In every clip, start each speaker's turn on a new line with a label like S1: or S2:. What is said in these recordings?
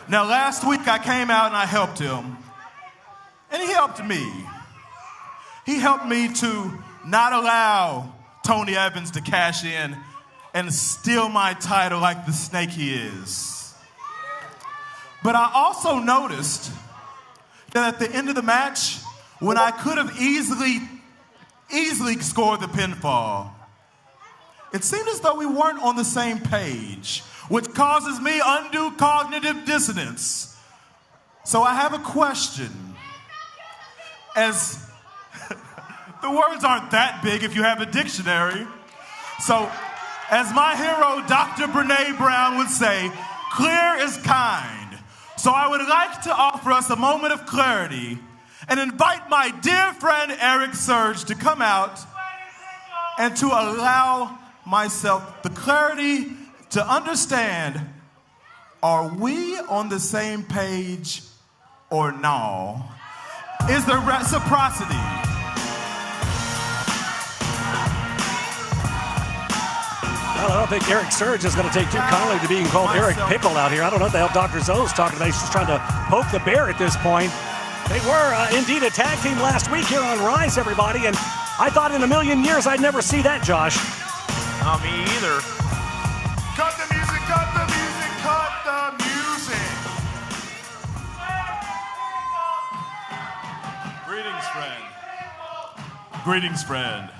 S1: Now, last week I came out and I helped him, and he helped me. He helped me to not allow Tony Evans to cash in and steal my title like the snake he is. But I also noticed that at the end of the match, when I could have easily scored the pinfall, it seemed as though we weren't on the same page, which causes me undue cognitive dissonance. So I have a question. As the words aren't that big if you have a dictionary. So, as my hero, Dr. Brene Brown, would say, clear is kind. So I would like to offer us a moment of clarity and invite my dear friend Eric Surge to come out and to allow myself the clarity to understand, are we on the same page or no? Is there reciprocity?
S2: Well, I don't think Eric Surge is going to take too kindly to being called Eric Pickle out here. I don't know what the hell Dr. Zoe's talking about. He's just trying to poke the bear at this point. They were indeed a tag team last week here on Rise, everybody, and I thought in a million years I'd never see that, Josh.
S3: Me either. Cut the music, cut the music, cut the music.
S1: Greetings, friend. Greetings, friend.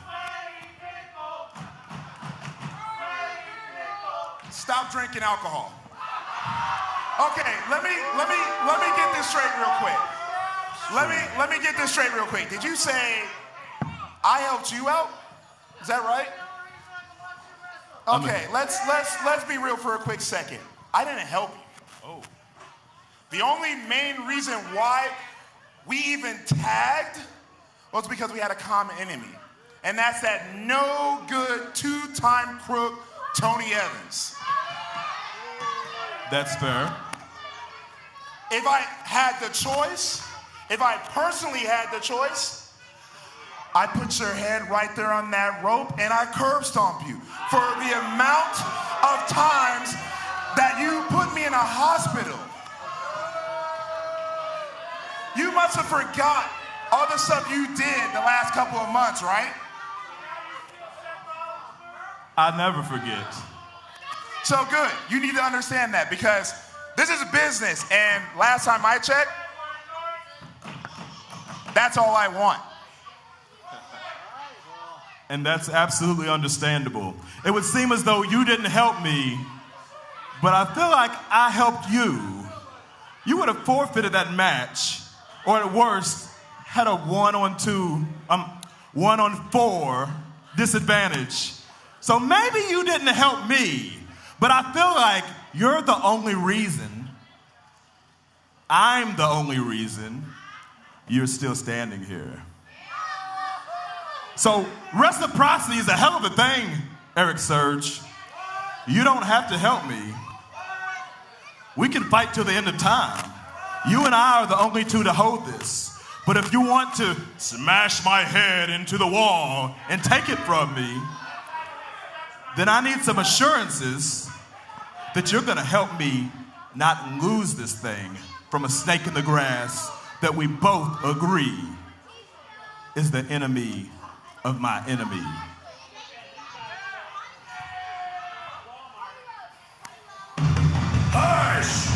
S3: Stop drinking alcohol. Okay, let me get this straight real quick. Let me get this straight real quick. Did you say I helped you out? Is that right? Okay, let's be real for a quick second. I didn't help you. Oh. The only main reason why we even tagged was because we had a common enemy. And that's that no good two-time crook Tony Evans.
S1: That's fair.
S3: If I had the choice, if I personally had the choice, I put your head right there on that rope and I curb stomp you for the amount of times that you put me in a hospital. You must have forgot all the stuff you did the last couple of months, right?
S1: I never forget.
S3: So good. You need to understand that because this is a business, and last time I checked, that's all I want.
S1: And that's absolutely understandable. It would seem as though you didn't help me, but I feel like I helped you. You would have forfeited that match, or at worst, had a 1-on-4 disadvantage. So maybe you didn't help me, but I feel like you're the only reason, I'm the only reason you're still standing here. So reciprocity is a hell of a thing, Eric Surge. You don't have to help me. We can fight till the end of time. You and I are the only two to hold this. But if you want to smash my head into the wall and take it from me, then I need some assurances that you're going to help me not lose this thing from a snake in the grass that we both agree is the enemy of my enemy.
S3: Hush!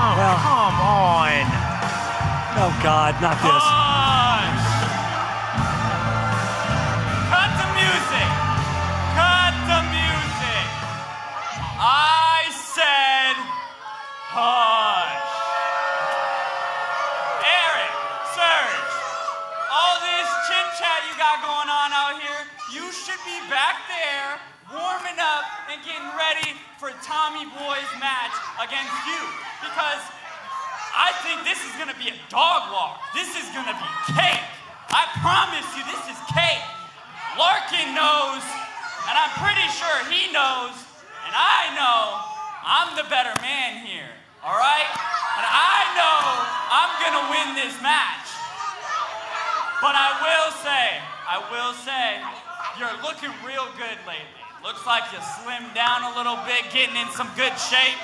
S2: Oh, well,
S4: Come on.
S2: oh God, not this.
S4: Hush. Cut the music. Cut the music. I said hush. Eric, Serge, all this chit chat you got going on out here, you should be back there warming up and getting ready for Tommy Boy's match against you. Because I think this is gonna be a dog walk. This is gonna be cake. I promise you, this is cake. Larkan knows, and I'm pretty sure he knows, and I know I'm the better man here, all right? And I know I'm gonna win this match. But I will say, you're looking real good lately. Looks like you slimmed down a little bit, getting in some good shape.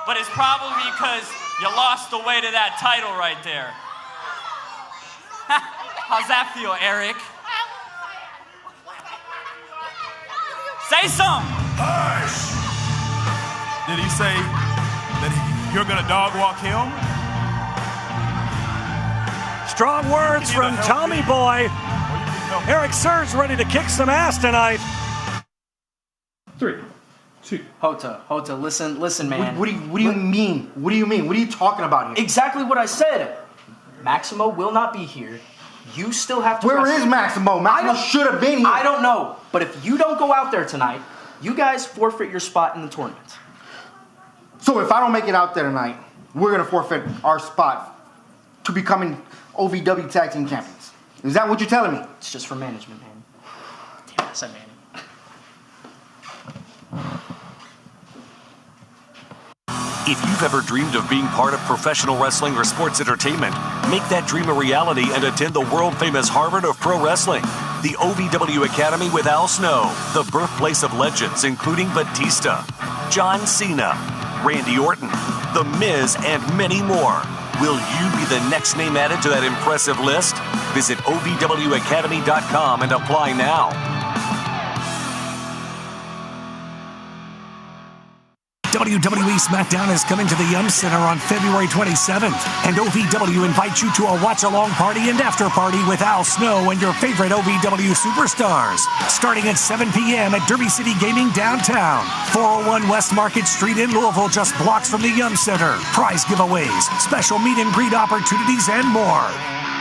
S4: but it's probably because you lost the way to that title right there. How's that feel, Eric? Say something.
S1: Hush! Did he say that you're gonna dog walk him?
S2: Strong words from Tommy Boy. Eric Surge ready to kick some ass tonight.
S5: 3, 2.
S6: Hota, listen, man.
S5: What do you mean? What do you mean? What are you talking about here?
S6: Exactly what I said. Maximo will not be here. You still have to.
S5: Where is Maximo? Maximo should have been here.
S6: I don't know. But if you don't go out there tonight, you guys forfeit your spot in the tournament.
S5: So if I don't make it out there tonight, we're going to forfeit our spot to becoming OVW Tag Team Champions. Is that what you're telling me?
S6: It's just for management, man. Damn, I said Manny.
S7: If you've ever dreamed of being part of professional wrestling or sports entertainment, make that dream a reality and attend the world-famous Harvard of Pro Wrestling. The OVW Academy with Al Snow, the birthplace of legends including Batista, John Cena, Randy Orton, The Miz, and many more. Will you be the next name added to that impressive list? Visit OVWacademy.com and apply now.
S2: WWE SmackDown is coming to the Yum Center on February 27th, and OVW invites you to a watch-along party and after-party with Al Snow and your favorite OVW superstars, starting at 7 p.m. at Derby City Gaming downtown, 401 West Market Street in Louisville, just blocks from the Yum Center. Prize giveaways, special meet-and-greet opportunities, and more.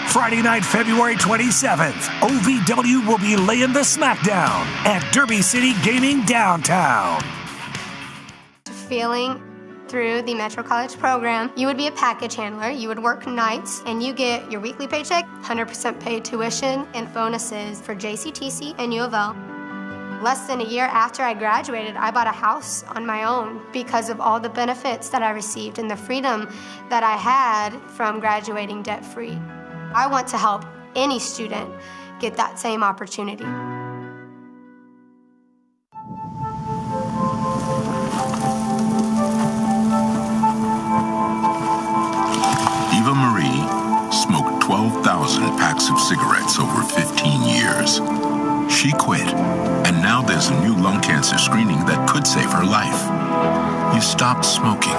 S2: Friday night, February 27th, OVW will be laying the SmackDown at Derby City Gaming downtown.
S8: Feeling through the Metro College program, you would be a package handler, you would work nights, and you get your weekly paycheck, 100% paid tuition, and bonuses for JCTC and U of L. Less than a year after I graduated, I bought a house on my own because of all the benefits that I received and the freedom that I had from graduating debt-free. I want to help any student get that same opportunity.
S9: Eva Marie smoked 12,000 packs of cigarettes over 15 years. She quit, and now there's a new lung cancer screening that could save her life. You stopped smoking.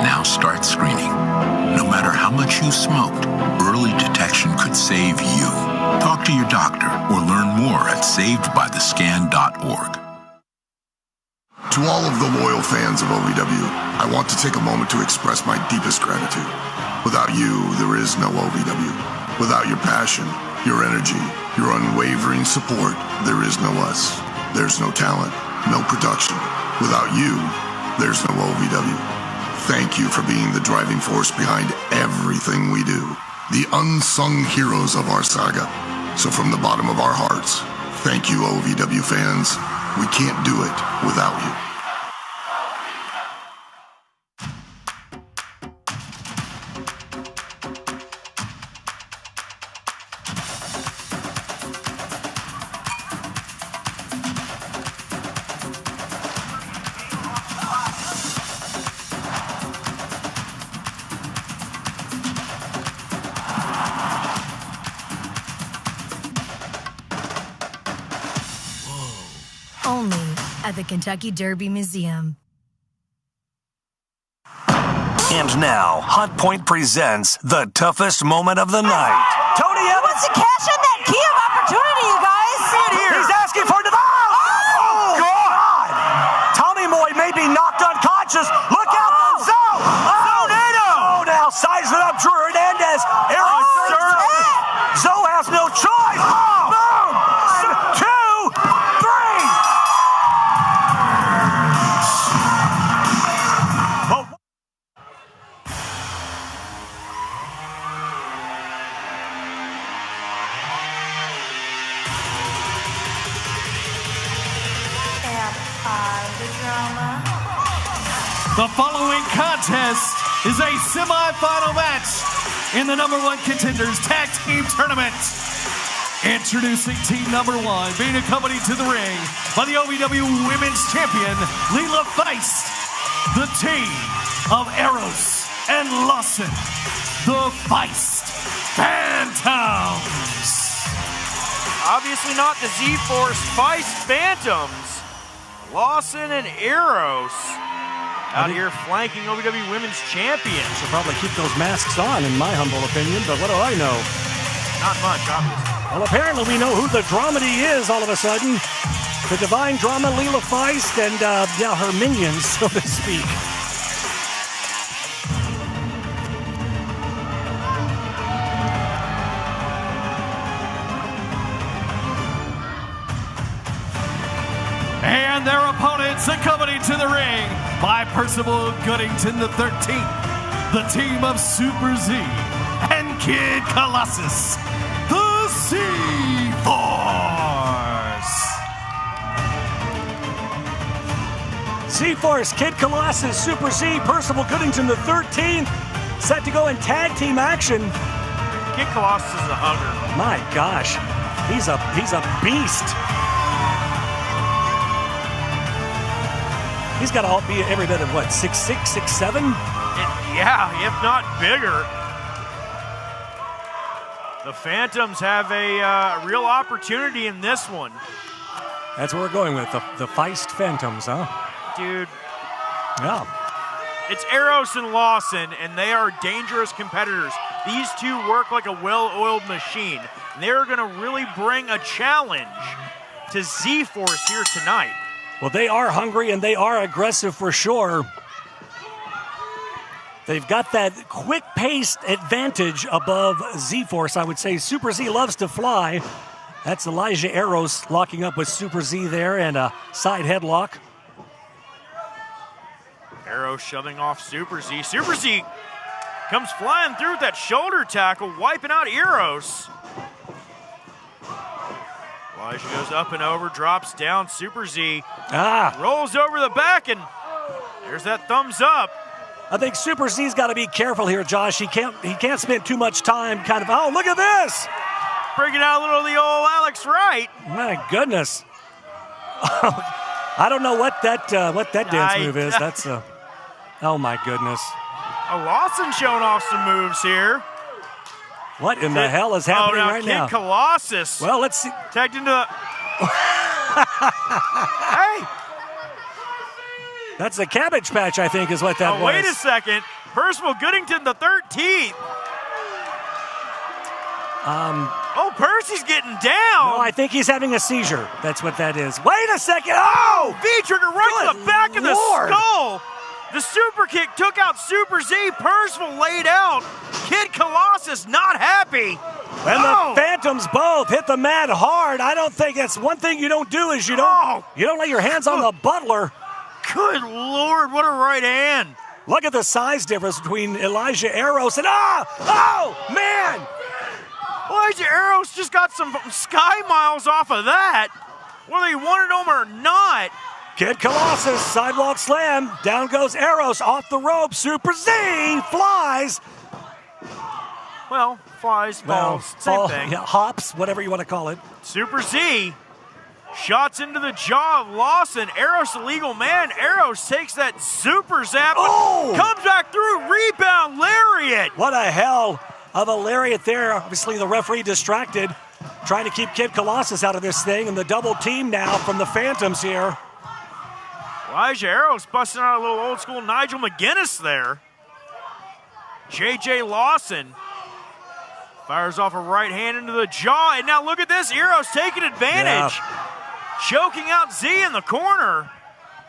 S9: Now start screening. No matter how much you smoked, early detection could save you. Talk to your doctor or learn more at savedbythescan.org.
S10: To all of the loyal fans of OVW, I want to take a moment to express my deepest gratitude. Without you, there is no OVW. Without your passion, your energy, your unwavering support, there is no us. There's no talent, no production. Without you, there's no OVW. Thank you for being the driving force behind everything we do. The unsung heroes of our saga. So from the bottom of our hearts, thank you, OVW fans. We can't do it without you.
S11: Only at the Kentucky Derby Museum.
S7: And now, Hotpoint presents the toughest moment of the night.
S11: Tony Evans to cash in that key of opportunity, you guys.
S2: He's asking for the oh, God! Tommy Boy may be knocked unconscious. Look out for Zoe! Tornado! Oh, now sizes it up. Drew Hernandez. Aaron Zoe has no choice. Boom! 1, 2, 3.
S12: The following contest is a semi-final match in the number 1 Contenders Tag Team Tournament. Introducing team number 1, being accompanied to the ring by the OVW Women's Champion, Leela Feist, the team of Eros and Lawson, the Feist Phantoms.
S13: Obviously not the Z-Force Feist Phantoms. Lawson and Eros out here flanking OVW Women's Champions.
S2: Should probably keep those masks on, in my humble opinion, but what do I know?
S13: Not much, obviously.
S2: Well, apparently we know who the dramedy is all of a sudden. The divine drama, Leela Feist, and her minions, so to speak.
S12: And their opponents accompanied to the ring by Percival Goodington the 13th, the team of Super Z, and Kid Colossus, the Z-Force.
S2: Z-Force, Kid Colossus, Super Z, Percival Goodington the 13th, set to go in tag team action.
S13: Kid Colossus is a hugger.
S2: My gosh, he's a beast. He's got to be every bit of, what, 6'6", 6'7"?
S13: Yeah, if not bigger. The Phantoms have a real opportunity in this one.
S2: That's what we're going with, the Feist Phantoms, huh?
S13: Dude.
S2: Yeah.
S13: It's Eros and Lawson, and they are dangerous competitors. These two work like a well-oiled machine. They're going to really bring a challenge to Z-Force here tonight.
S2: Well, they are hungry and they are aggressive for sure. They've got that quick-paced advantage above Z-Force, I would say. Super Z loves to fly. That's Elijah Eros locking up with Super Z there and a side headlock.
S13: Herro shoving off Super Z. Super Z comes flying through with that shoulder tackle, wiping out Eros. Elijah goes up and over, drops down. Super Z rolls over the back, and there's that thumbs up.
S2: I think Super Z's got to be careful here, Josh. He can't spend too much time kind of, oh, look at this.
S13: Bringing out a little of the old Alex Wright.
S2: My goodness. I don't know what that dance move is. That's oh my goodness.
S13: Lawson showing off some moves here.
S2: What in the hell is happening right now?
S13: Kid Colossus.
S2: Well, let's see.
S13: Tagged into the. Hey.
S2: That's a Cabbage Patch, I think, is what that was.
S13: Wait a second. Percival Goodington the 13th. Percy's getting down.
S2: No, I think he's having a seizure. That's what that is. Wait a second. Oh!
S13: V-trigger right to the back of the skull. The super kick took out Super Z. Percival laid out. Kid Colossus not happy.
S2: And the Phantoms both hit the mat hard. I don't think that's one thing you don't do is you don't lay your hands on the butler.
S13: Good Lord, what a right hand.
S2: Look at the size difference between Elijah Eros and oh man.
S13: Elijah Eros just got some sky miles off of that, whether he wanted them or not.
S2: Kid Colossus, sidewalk slam. Down goes Eros off the rope. Super Z flies.
S13: Well, flies, falls, same thing.
S2: Yeah, hops, whatever you want to call it.
S13: Super Z shots into the jaw of Lawson. Eros, the legal man. Eros takes that super zap. Comes back through. Rebound lariat.
S2: What a hell of a lariat there. Obviously, the referee distracted, trying to keep Kid Colossus out of this thing. And the double team now from the Phantoms here.
S13: Elijah Eros busting out a little old school Nigel McGuinness there. J.J. Lawson fires off a right hand into the jaw. And now look at this. Eros taking advantage. Yeah. Choking out Z in the corner.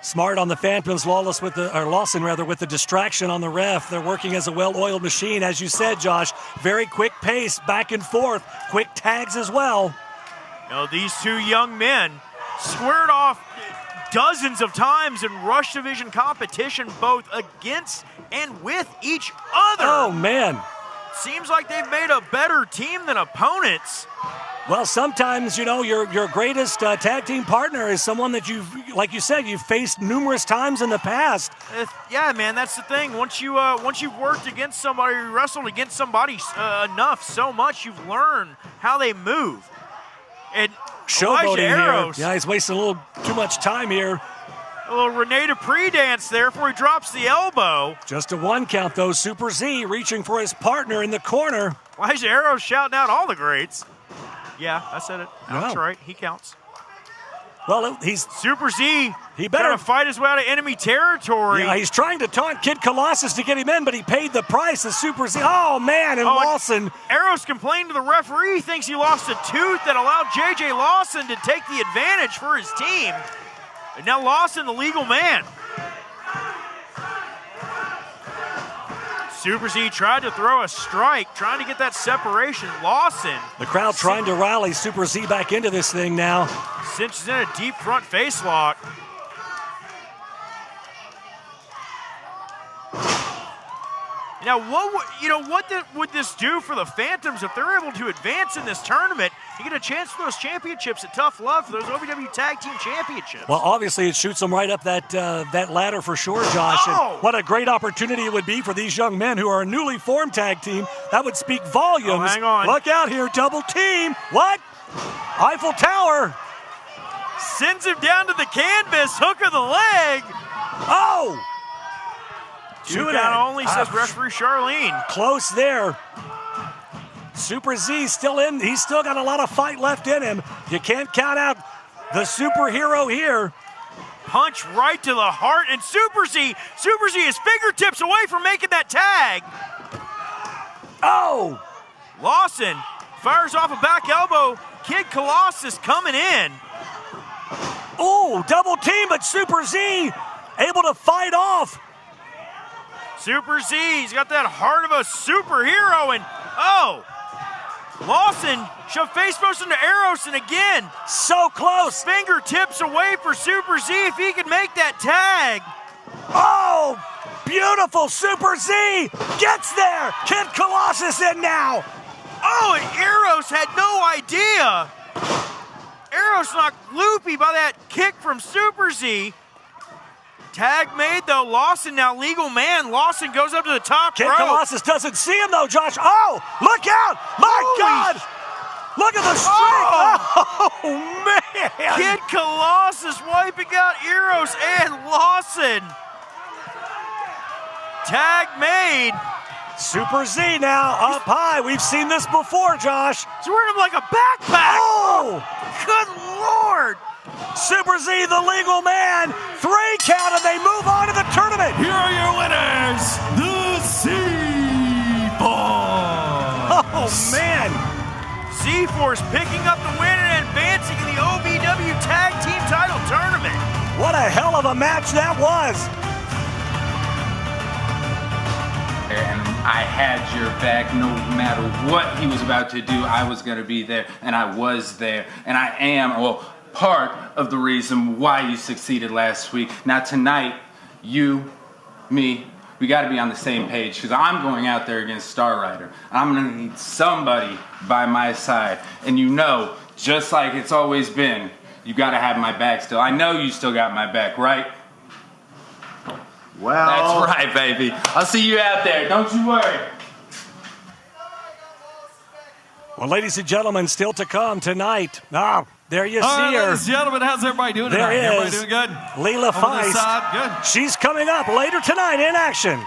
S2: Smart on the Phantoms. Lawless Lawson with the distraction on the ref. They're working as a well-oiled machine. As you said, Josh, very quick pace, back and forth. Quick tags as well.
S13: These two young men squared off dozens of times in Rush Division competition, both against and with each other.
S2: Oh, man.
S13: Seems like they've made a better team than opponents.
S2: Well, sometimes, your greatest tag team partner is someone that like you said, you've faced numerous times in the past.
S13: Yeah, man, that's the thing. Once you've worked against somebody, you wrestled against somebody enough, so much, you've learned how they move. And
S2: Showboating here. Yeah, he's wasting a little too much time here.
S13: A little Rene Dupree dance there before he drops the elbow.
S2: Just a 1 count, though. Super Z reaching for his partner in the corner.
S13: Elijah Herro shouting out all the greats. Yeah, I said it. That's right. He counts.
S2: Well, he's
S13: Super Z.
S2: He better
S13: trying to fight his way out of enemy territory.
S2: Yeah, he's trying to taunt Kid Colossus to get him in, but he paid the price of Super Z. Oh, man, and Lawson.
S13: Herro's complained to the referee. He thinks he lost a tooth that allowed J.J. Lawson to take the advantage for his team. And now Lawson, the legal man. Super Z tried to throw a strike, trying to get that separation. Lawson.
S2: The crowd trying to rally Super Z back into this thing now.
S13: Cinches in a deep front face lock. Now, what would this do for the Phantoms if they're able to advance in this tournament and get a chance for those championships at Tough Love for those OVW Tag Team Championships?
S2: Well, obviously, it shoots them right up that ladder for sure, Josh.
S13: Oh!
S2: And what a great opportunity it would be for these young men who are a newly formed tag team. That would speak volumes.
S13: Oh, hang on.
S2: Look out here, double team. What? Eiffel Tower.
S13: Sends him down to the canvas, hook of the leg.
S2: Oh!
S13: 2 count only, says referee Charlene.
S2: Close there. Super Z still in. He's still got a lot of fight left in him. You can't count out the superhero here.
S13: Punch right to the heart, and Super Z is fingertips away from making that tag.
S2: Oh!
S13: Lawson fires off a back elbow. Kid Colossus coming in.
S2: Oh, double team, but Super Z able to fight off.
S13: Super Z, he's got that heart of a superhero, and Lawson shoved face first into Eros, and again,
S2: so close.
S13: Fingertips away for Super Z if he can make that tag.
S2: Oh, beautiful. Super Z gets there. Kid Colossus in now.
S13: Oh, and Eros had no idea. Eros knocked loopy by that kick from Super Z. Tag made, though. Lawson now legal man. Lawson goes up to the top
S2: Kid
S13: rope.
S2: Colossus doesn't see him, though, Josh. Oh, look out. My God. Look at the strength. Oh, man.
S13: Kid Colossus wiping out Eros and Lawson. Tag made.
S2: Super Z now up high. We've seen this before, Josh.
S13: He's wearing him like a backpack.
S2: Oh.
S13: Good Lord.
S2: Super Z, the legal man. 3 count, and they move on to the tournament.
S12: Here are your winners, the C-Force.
S2: Oh, man.
S13: C-Force picking up the win and advancing in the OVW Tag Team Title Tournament.
S2: What a hell of a match that was.
S14: And I had your back no matter what he was about to do. I was going to be there, and I was there. And I am, part of the reason why you succeeded last week. Now tonight, you, me, we got to be on the same page because I'm going out there against Star Rider. I'm going to need somebody by my side. And just like it's always been, you got to have my back still. I know you still got my back, right?
S5: Well,
S14: that's right, baby. I'll see you out there. Don't you worry.
S2: Well, ladies and gentlemen, still to come tonight. There you see her.
S12: Ladies and gentlemen, how's everybody doing
S2: there
S12: tonight?
S2: Is
S12: everybody doing good?
S2: Leela Feist.
S12: Good.
S2: She's coming up later tonight in action.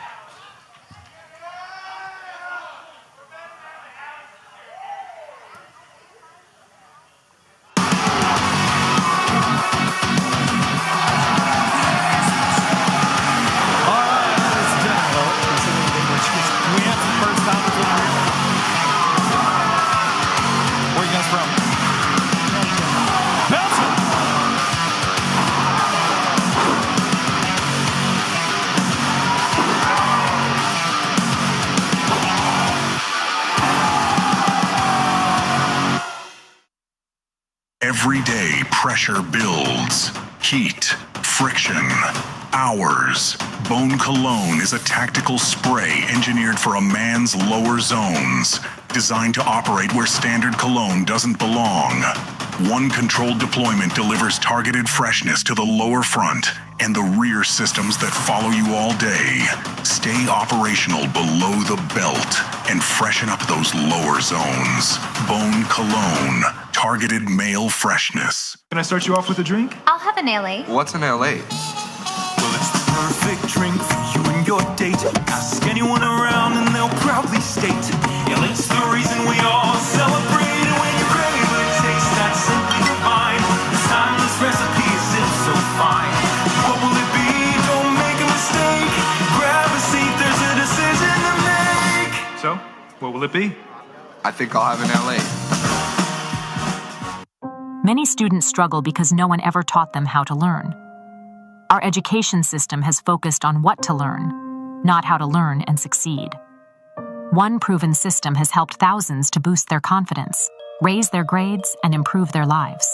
S9: Every day, pressure builds. Heat, friction, hours. Bone Cologne is a tactical spray engineered for a man's lower zones, designed to operate where standard cologne doesn't belong. One controlled deployment delivers targeted freshness to the lower front and the rear systems that follow you all day. Stay operational below the belt and freshen up those lower zones. Bone Cologne, targeted male freshness.
S15: Can I start you off with a drink?
S16: I'll have an ale.
S15: What's an ale? perfect drink for you and your date. Ask anyone around and they'll proudly state, yeah, it's the reason we all celebrate. And when you crave a taste that's simply divine, this timeless recipe is so fine. What will it be? Don't make a mistake. Grab a seat, there's a decision to make.
S16: So, what will it be?
S17: I think I'll have an LA.
S18: Many students struggle because no one ever taught them how to learn. Our education system has focused on what to learn, not how to learn and succeed. One proven system has helped thousands to boost their confidence, raise their grades, and improve their lives.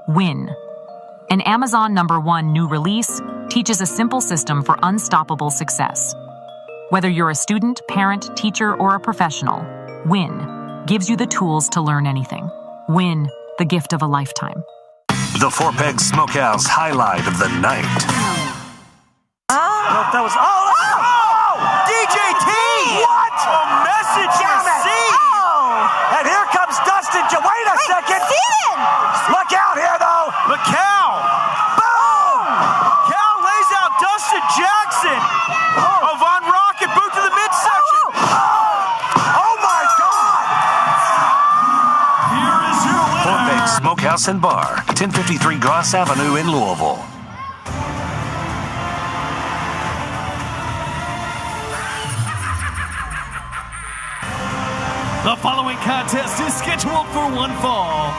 S18: WIN. An Amazon #1 new release teaches a simple system for unstoppable success. Whether you're a student, parent, teacher, or a professional, WIN gives you the tools to learn anything. WIN, the gift of a lifetime.
S7: The Four Peg Smokehouse highlight of the night.
S2: That was
S19: DJT!
S2: What?
S19: A message received!
S2: And here comes Dustin. Wait a second. Look out here, though.
S19: Look, Cal.
S2: Boom!
S19: Cal lays out Dustin Jackson. Von Rocket boot to the midsection.
S2: Oh my God!
S19: Here is your winner.
S7: Four Peg Smokehouse and Bar, 1053 Goss Avenue in Louisville.
S12: The following contest is scheduled for one fall.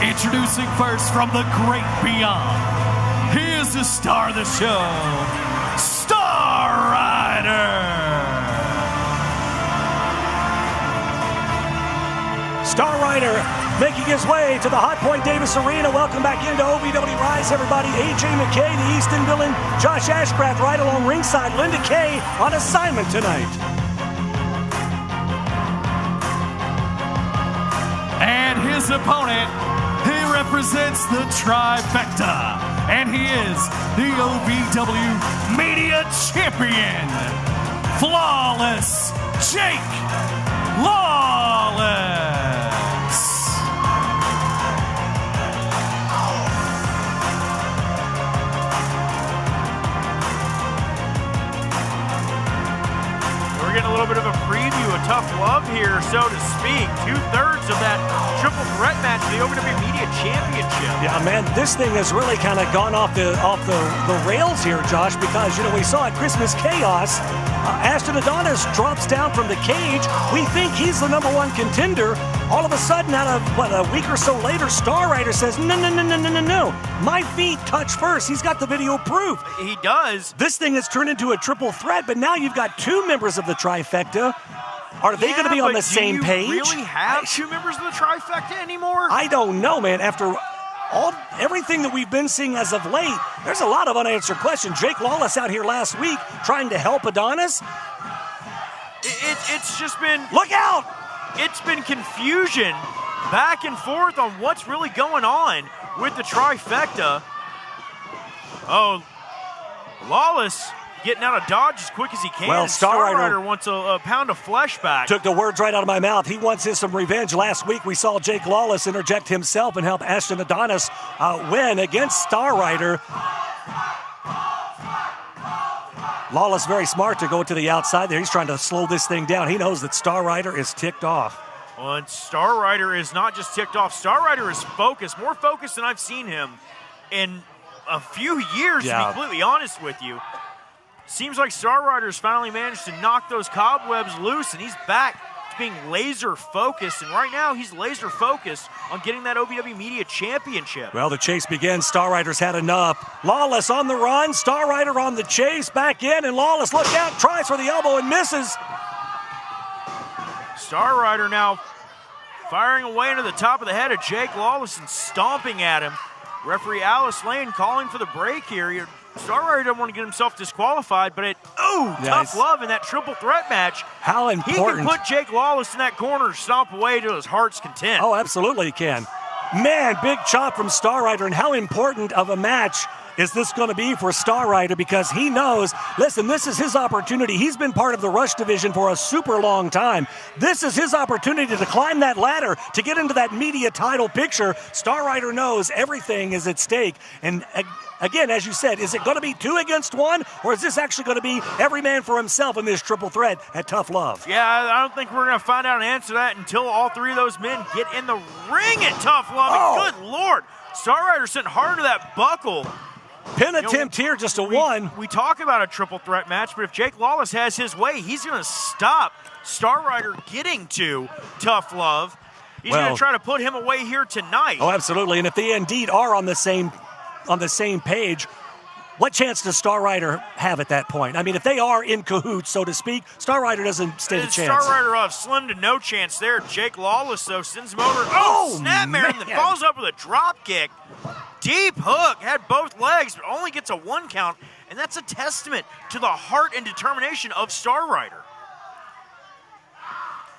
S12: Introducing first from the great beyond, he is the star of the show, Star Rider.
S2: Star Rider making his way to the Hotpoint Davis Arena. Welcome back into OVW RISE, everybody. AJ McKay, the Easton villain, Josh Ashcraft right along ringside. Linda Kay on assignment tonight.
S12: And his opponent, he represents the trifecta, and he is the OVW Media Champion, Flawless Jake Lawless.
S13: We're getting a little bit of a preview, a tough love here, so to speak. 2/3 of that triple threat match, the OVW Media Championship.
S2: Yeah, man, this thing has really kind of gone off the rails here, Josh, because, you know, we saw at Christmas Chaos, Ashton Adonis drops down from the cage. We think he's the #1 contender. All of a sudden, out of, a week or so later, Star Rider says, no. My feet touch first. He's got the video proof.
S13: He does.
S2: This thing has turned into a triple threat, but now you've got two members of the trifecta. Are they going to be on the same page?
S13: Do you really have two members of the trifecta anymore?
S2: I don't know, man. After everything that we've been seeing as of late, there's a lot of unanswered questions. Jake Lawless out here last week trying to help Adonis.
S13: It's just been...
S2: Look out!
S13: It's been confusion back and forth on what's really going on with the trifecta. Oh, Lawless getting out of Dodge as quick as he can.
S2: Well, Star Rider
S13: wants a pound of flesh back.
S2: Took the words right out of my mouth. He wants some revenge. Last week we saw Jake Lawless interject himself and help Ashton Adonis win against Star Rider. Lawless very smart to go to the outside there. He's trying to slow this thing down. He knows that Star Rider is ticked off.
S13: Well, and Star Rider is not just ticked off. Star Rider is focused, more focused than I've seen him in a few years, to be completely honest with you. Seems like Star Rider's finally managed to knock those cobwebs loose, and he's back to being laser focused. And right now, he's laser focused on getting that OVW Media Championship.
S2: Well, the chase begins. Star Rider's had enough. Lawless on the run. Star Rider on the chase. Back in, and Lawless, look out, tries for the elbow and misses.
S13: Star Rider now firing away into the top of the head of Jake Lawless and stomping at him. Referee Alice Lane calling for the break here. Star Rider doesn't want to get himself disqualified, but tough love in that triple threat match.
S2: How important.
S13: He can put Jake Lawless in that corner, stomp away to his heart's content.
S2: Oh, absolutely he can. Man, big chop from Star Rider, and how important of a match is this going to be for Star Rider, because he knows, listen, this is his opportunity. He's been part of the Rush division for a super long time. This is his opportunity to climb that ladder, to get into that media title picture. Star Rider knows everything is at stake. And again, as you said, is it going to be 2 against 1, or is this actually going to be every man for himself in this triple threat at Tough Love?
S13: Yeah, I don't think we're going to find out an answer to that until all 3 of those men get in the ring at Tough Love.
S2: Oh.
S13: And good Lord, Star Rider sent hard to that buckle.
S2: Pin attempt here, just a 1.
S13: We talk about a triple threat match, but if Jake Lawless has his way, he's going to stop Star Rider getting to Tough Love. He's going to try to put him away here tonight.
S2: Oh, absolutely. And if they indeed are on the same page, what chance does Star Rider have at that point? I mean, if they are in cahoots, so to speak, Star Rider doesn't stand a chance.
S13: Star Rider will have slim to no chance there. Jake Lawless, though, sends him over. Oh, snapmare, and then follows up with a drop kick. Deep hook, had both legs, but only gets a 1 count, and that's a testament to the heart and determination of Star Rider.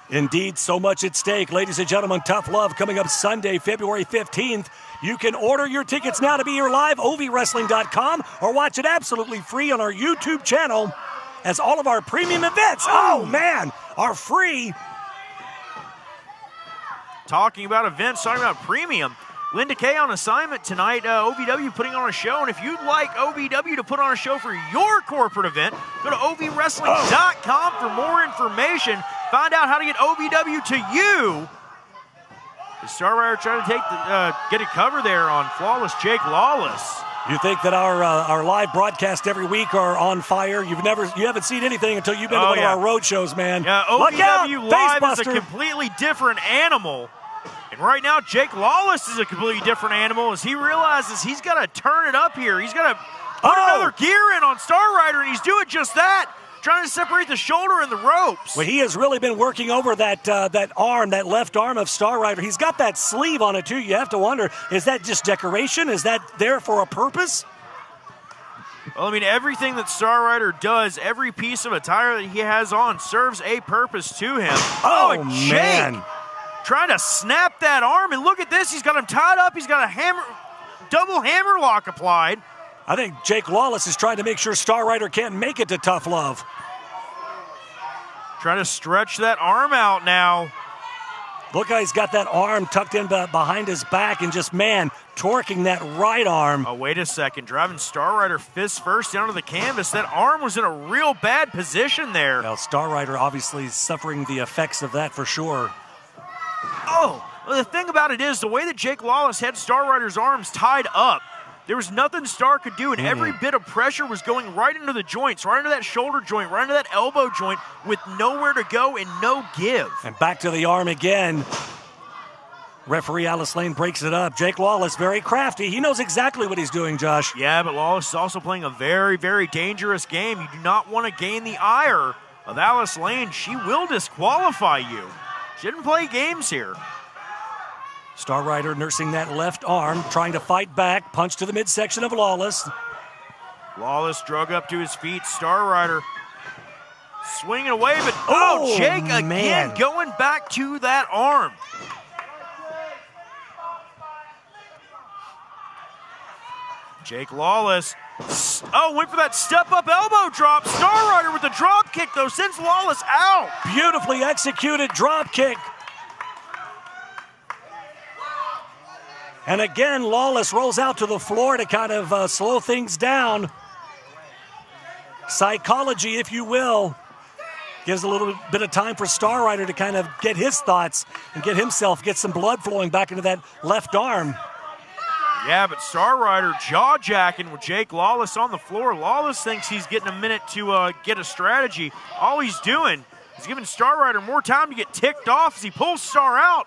S2: Indeed, so much at stake. Ladies and gentlemen, Tough Love coming up Sunday, February 15th. You can order your tickets now to be here live, ovwrestling.com, or watch it absolutely free on our YouTube channel, as all of our premium events, are free.
S13: Talking about events, talking about premium. Linda Kay on assignment tonight, OVW putting on a show, and if you'd like OVW to put on a show for your corporate event, go to ovwrestling.com for more information. Find out how to get OVW to you. The Star Rider trying to get a cover there on Flawless Jake Lawless.
S2: You think that our live broadcast every week are on fire? You haven't seen anything until you've been to one of our road shows, man.
S13: Yeah,
S2: Look out,
S13: OVW Live is a
S2: Facebuster.
S13: completely different animal. And right now, Jake Lawless is a completely different animal as he realizes he's got to turn it up here. He's got to put another gear in on Star Rider, and he's doing just that, trying to separate the shoulder and the ropes.
S2: Well, he has really been working over that left arm of Star Rider. He's got that sleeve on it, too. You have to wonder, is that just decoration? Is that there for a purpose?
S13: Well, I mean, everything that Star Rider does, every piece of attire that he has on serves a purpose to him.
S2: Oh,
S13: and Jake
S2: man.
S13: trying to snap that arm, and look at this. He's got him tied up. He's got a double hammer lock applied.
S2: I think Jake Lawless is trying to make sure Star Rider can't make it to Tough Love.
S13: Trying to stretch that arm out now.
S2: Look how he's got that arm tucked in behind his back and just, torquing that right arm.
S13: Oh, wait a second. Driving Star Rider fist first down to the canvas. That arm was in a real bad position there.
S2: Well, Star Rider obviously suffering the effects of that for sure.
S13: Oh, well, the thing about it is the way that Jake Lawless had Star Rider's arms tied up, there was nothing Star could do, and every bit of pressure was going right into the joints, right into that shoulder joint, right into that elbow joint with nowhere to go and no give.
S2: And back to the arm again. Referee Alice Lane breaks it up. Jake Lawless, very crafty. He knows exactly what he's doing, Josh.
S13: Yeah, but Lawless is also playing a very, very dangerous game. You do not want to gain the ire of Alice Lane. She will disqualify you. She didn't play games here.
S2: Star Rider nursing that left arm, trying to fight back. Punch to the midsection of Lawless.
S13: Lawless drug up to his feet. Star Rider swinging away, but Jake again going back to that arm. Jake Lawless, went for that step-up elbow drop. Star Rider with the drop kick, though, sends Lawless out.
S2: Beautifully executed drop kick. And again, Lawless rolls out to the floor to kind of slow things down. Psychology, if you will. Gives a little bit of time for Star Rider to kind of get his thoughts and get some blood flowing back into that left arm.
S13: Yeah, but Star Rider jaw-jacking with Jake Lawless on the floor. Lawless thinks he's getting a minute to get a strategy. All he's doing is giving Star Rider more time to get ticked off as he pulls Star out.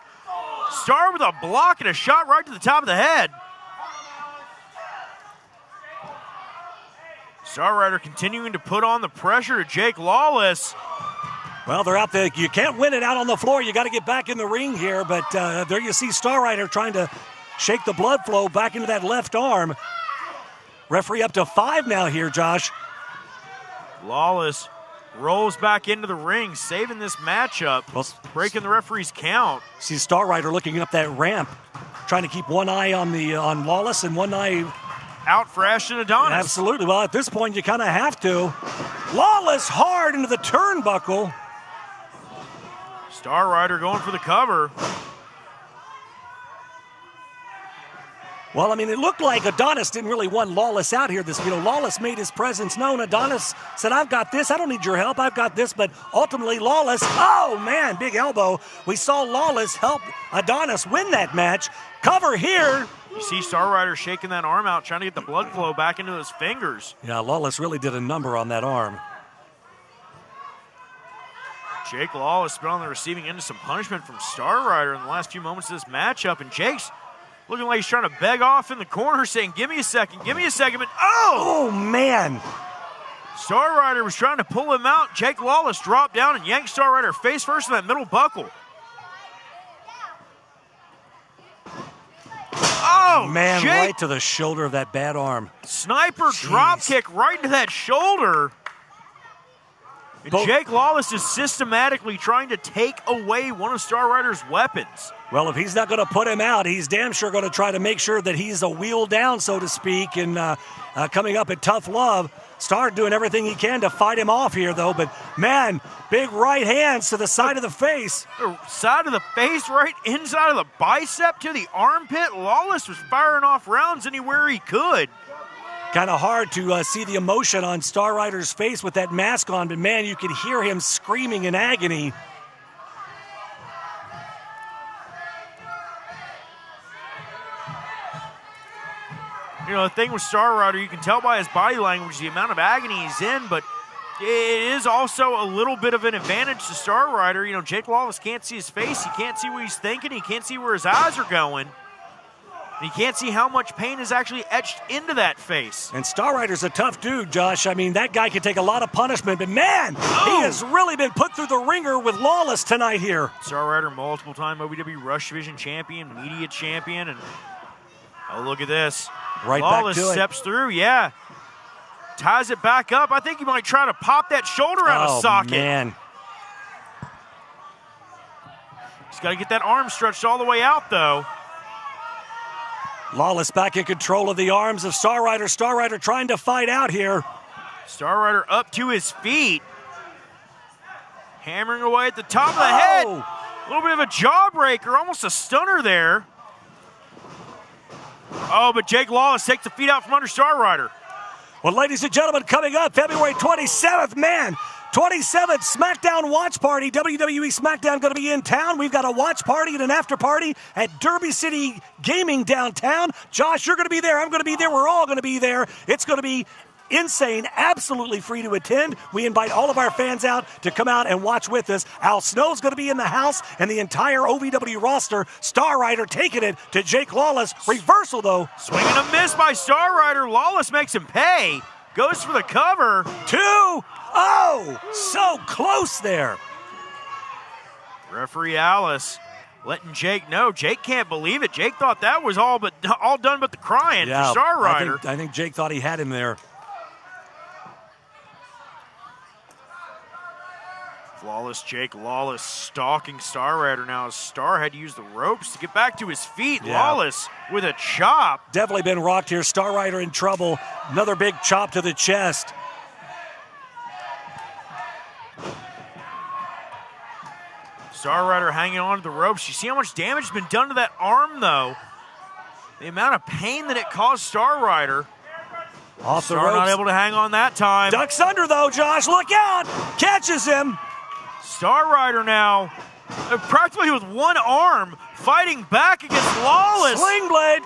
S13: Star with a block and a shot right to the top of the head. Star Rider continuing to put on the pressure to Jake Lawless.
S2: Well, they're out there. You can't win it out on the floor. You got to get back in the ring here. But there you see Star Rider trying to shake the blood flow back into that left arm. Referee up to 5 now here, Josh.
S13: Lawless rolls back into the ring, saving this matchup, breaking the referee's count.
S2: See Star Rider looking up that ramp, trying to keep one eye on Lawless and one eye
S13: out for Ashton Adonis.
S2: Absolutely. Well, at this point, you kind of have to. Lawless hard into the turnbuckle.
S13: Star Rider going for the cover.
S2: Well, I mean, it looked like Adonis didn't really want Lawless out here. Lawless made his presence known. Adonis said, I've got this. I don't need your help. I've got this. But ultimately, Lawless, oh, man, big elbow. We saw Lawless help Adonis win that match. Cover here.
S13: You see Star Rider shaking that arm out, trying to get the blood flow back into his fingers.
S2: Yeah, Lawless really did a number on that arm.
S13: Jake Lawless has been on the receiving end of some punishment from Star Rider in the last few moments of this matchup, and Jake's looking like he's trying to beg off in the corner, saying, give me a second, but
S2: oh, man.
S13: Star Rider was trying to pull him out. Jake Lawless dropped down and yanked Star Rider face first in that middle buckle. Oh,
S2: man,
S13: Jake,
S2: right to the shoulder of that bad arm.
S13: Sniper drop kick right into that shoulder. And Jake Lawless is systematically trying to take away one of Star Rider's weapons.
S2: Well, if he's not going to put him out, he's damn sure going to try to make sure that he's a wheel down, so to speak, and coming up at Tough Love. Star doing everything he can to fight him off here, though. But, man, big right hands to the side of the face.
S13: Side of the face, right inside of the bicep to the armpit. Lawless was firing off rounds anywhere he could.
S2: Kind of hard to see the emotion on Star Rider's face with that mask on, but, man, you could hear him screaming in agony.
S13: You know, the thing with Star Rider, you can tell by his body language the amount of agony he's in, but it is also a little bit of an advantage to Star Rider. You know, Jake Lawless can't see his face. He can't see what he's thinking. He can't see where his eyes are going. And he can't see how much pain is actually etched into that face.
S2: And Star Rider's a tough dude, Josh. I mean, that guy can take a lot of punishment, but, man, he has really been put through the ringer with Lawless tonight here.
S13: Star Rider, multiple-time OVW Rush Division champion, media champion, and oh, look at this.
S2: Right
S13: Lawless
S2: back to
S13: steps through, yeah. Ties it back up. I think he might try to pop that shoulder out of socket.
S2: Man.
S13: He's got to get that arm stretched all the way out, though.
S2: Lawless back in control of the arms of Star Rider. Star Rider trying to fight out here.
S13: Star Rider up to his feet. Hammering away at the top of the head. A little bit of a jawbreaker, almost a stunner there. Oh, but Jake Lawless takes the feet out from under Star Rider.
S2: Well, ladies and gentlemen, coming up February 27th, man, 27th SmackDown Watch Party. WWE SmackDown going to be in town. We've got a watch party and an after party at Derby City Gaming downtown. Josh, you're going to be there. I'm going to be there. We're all going to be there. It's going to be insane, absolutely free to attend. We invite all of our fans out to come out and watch with us. Al Snow's going to be in the house, and the entire OVW roster. Star Rider taking it to Jake Lawless. Reversal, though.
S13: Swing and a miss by Star Rider. Lawless makes him pay. Goes for the cover.
S2: 2. Oh, so close there.
S13: Referee Alice letting Jake know. Jake can't believe it. Jake thought that was all done but the crying for Star Rider.
S2: I think Jake thought he had him there.
S13: Flawless Jake Lawless stalking Star Rider now as Star had to use the ropes to get back to his feet.
S2: Yeah.
S13: Lawless with a chop.
S2: Definitely been rocked here. Star Rider in trouble. Another big chop to the chest.
S13: Star Rider hanging on to the ropes. You see how much damage has been done to that arm, though. The amount of pain that it caused Star Rider.
S2: Off the
S13: Star
S2: ropes.
S13: not able to hang on that time.
S2: Ducks under, though, Josh. Look out. Catches him.
S13: Star Rider now, practically with one arm, fighting back against Lawless.
S2: Sling blade.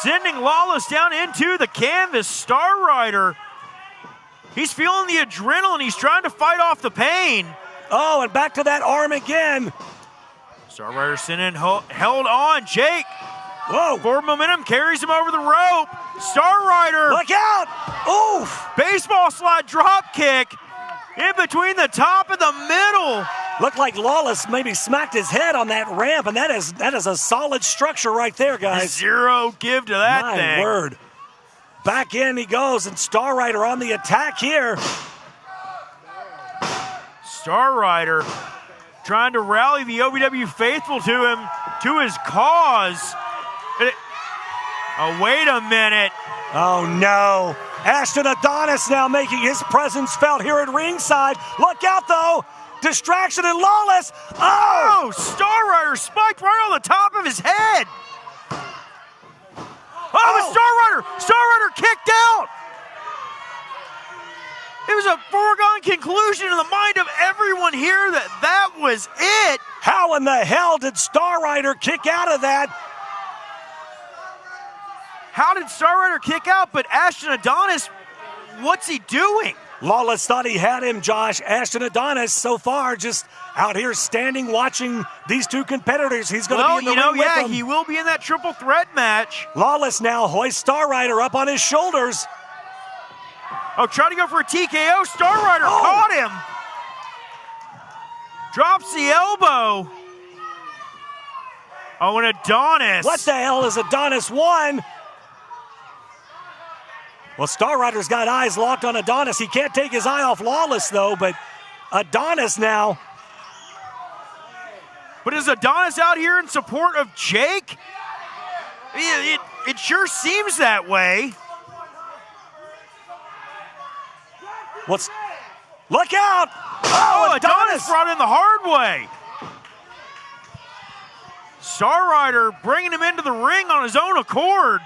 S13: Sending Lawless down into the canvas. Star Rider, he's feeling the adrenaline. He's trying to fight off the pain.
S2: Oh, and back to that arm again.
S13: Star Rider sending held on. Jake, forward momentum, carries him over the rope. Star Rider.
S2: Look out. Oof.
S13: Baseball slide drop kick. In between the top and the middle.
S2: Looked like Lawless maybe smacked his head on that ramp, and that is a solid structure right there, guys.
S13: Zero give to that thing.
S2: My word. Back in he goes, and Star Rider on the attack here.
S13: Star Rider trying to rally the OVW faithful to him, to his cause. Oh, wait a minute.
S2: Oh, no. Ashton Adonis now making his presence felt here at ringside. Look out, though. Distraction and Lawless.
S13: Oh, Star Rider spiked right on the top of his head. Oh, the Star Rider kicked out. It was a foregone conclusion in the mind of everyone here that was it.
S2: How in the hell did Star Rider kick out of that?
S13: How did Star Rider kick out? But Ashton Adonis, what's he doing?
S2: Lawless thought he had him, Josh. Ashton Adonis so far just out here standing, watching these two competitors. He's going to be in the ring with them.
S13: He will be in that triple threat match.
S2: Lawless now hoists Star Rider up on his shoulders.
S13: Oh, trying to go for a TKO. Star Rider caught him. Drops the elbow. Oh, and Adonis.
S2: What the hell is Adonis won? Well, Star Rider's got eyes locked on Adonis. He can't take his eye off Lawless, though, but Adonis now.
S13: But is Adonis out here in support of Jake? It sure seems that way.
S2: Look out!
S13: Oh, Adonis brought in the hard way. Star Rider bringing him into the ring on his own accord.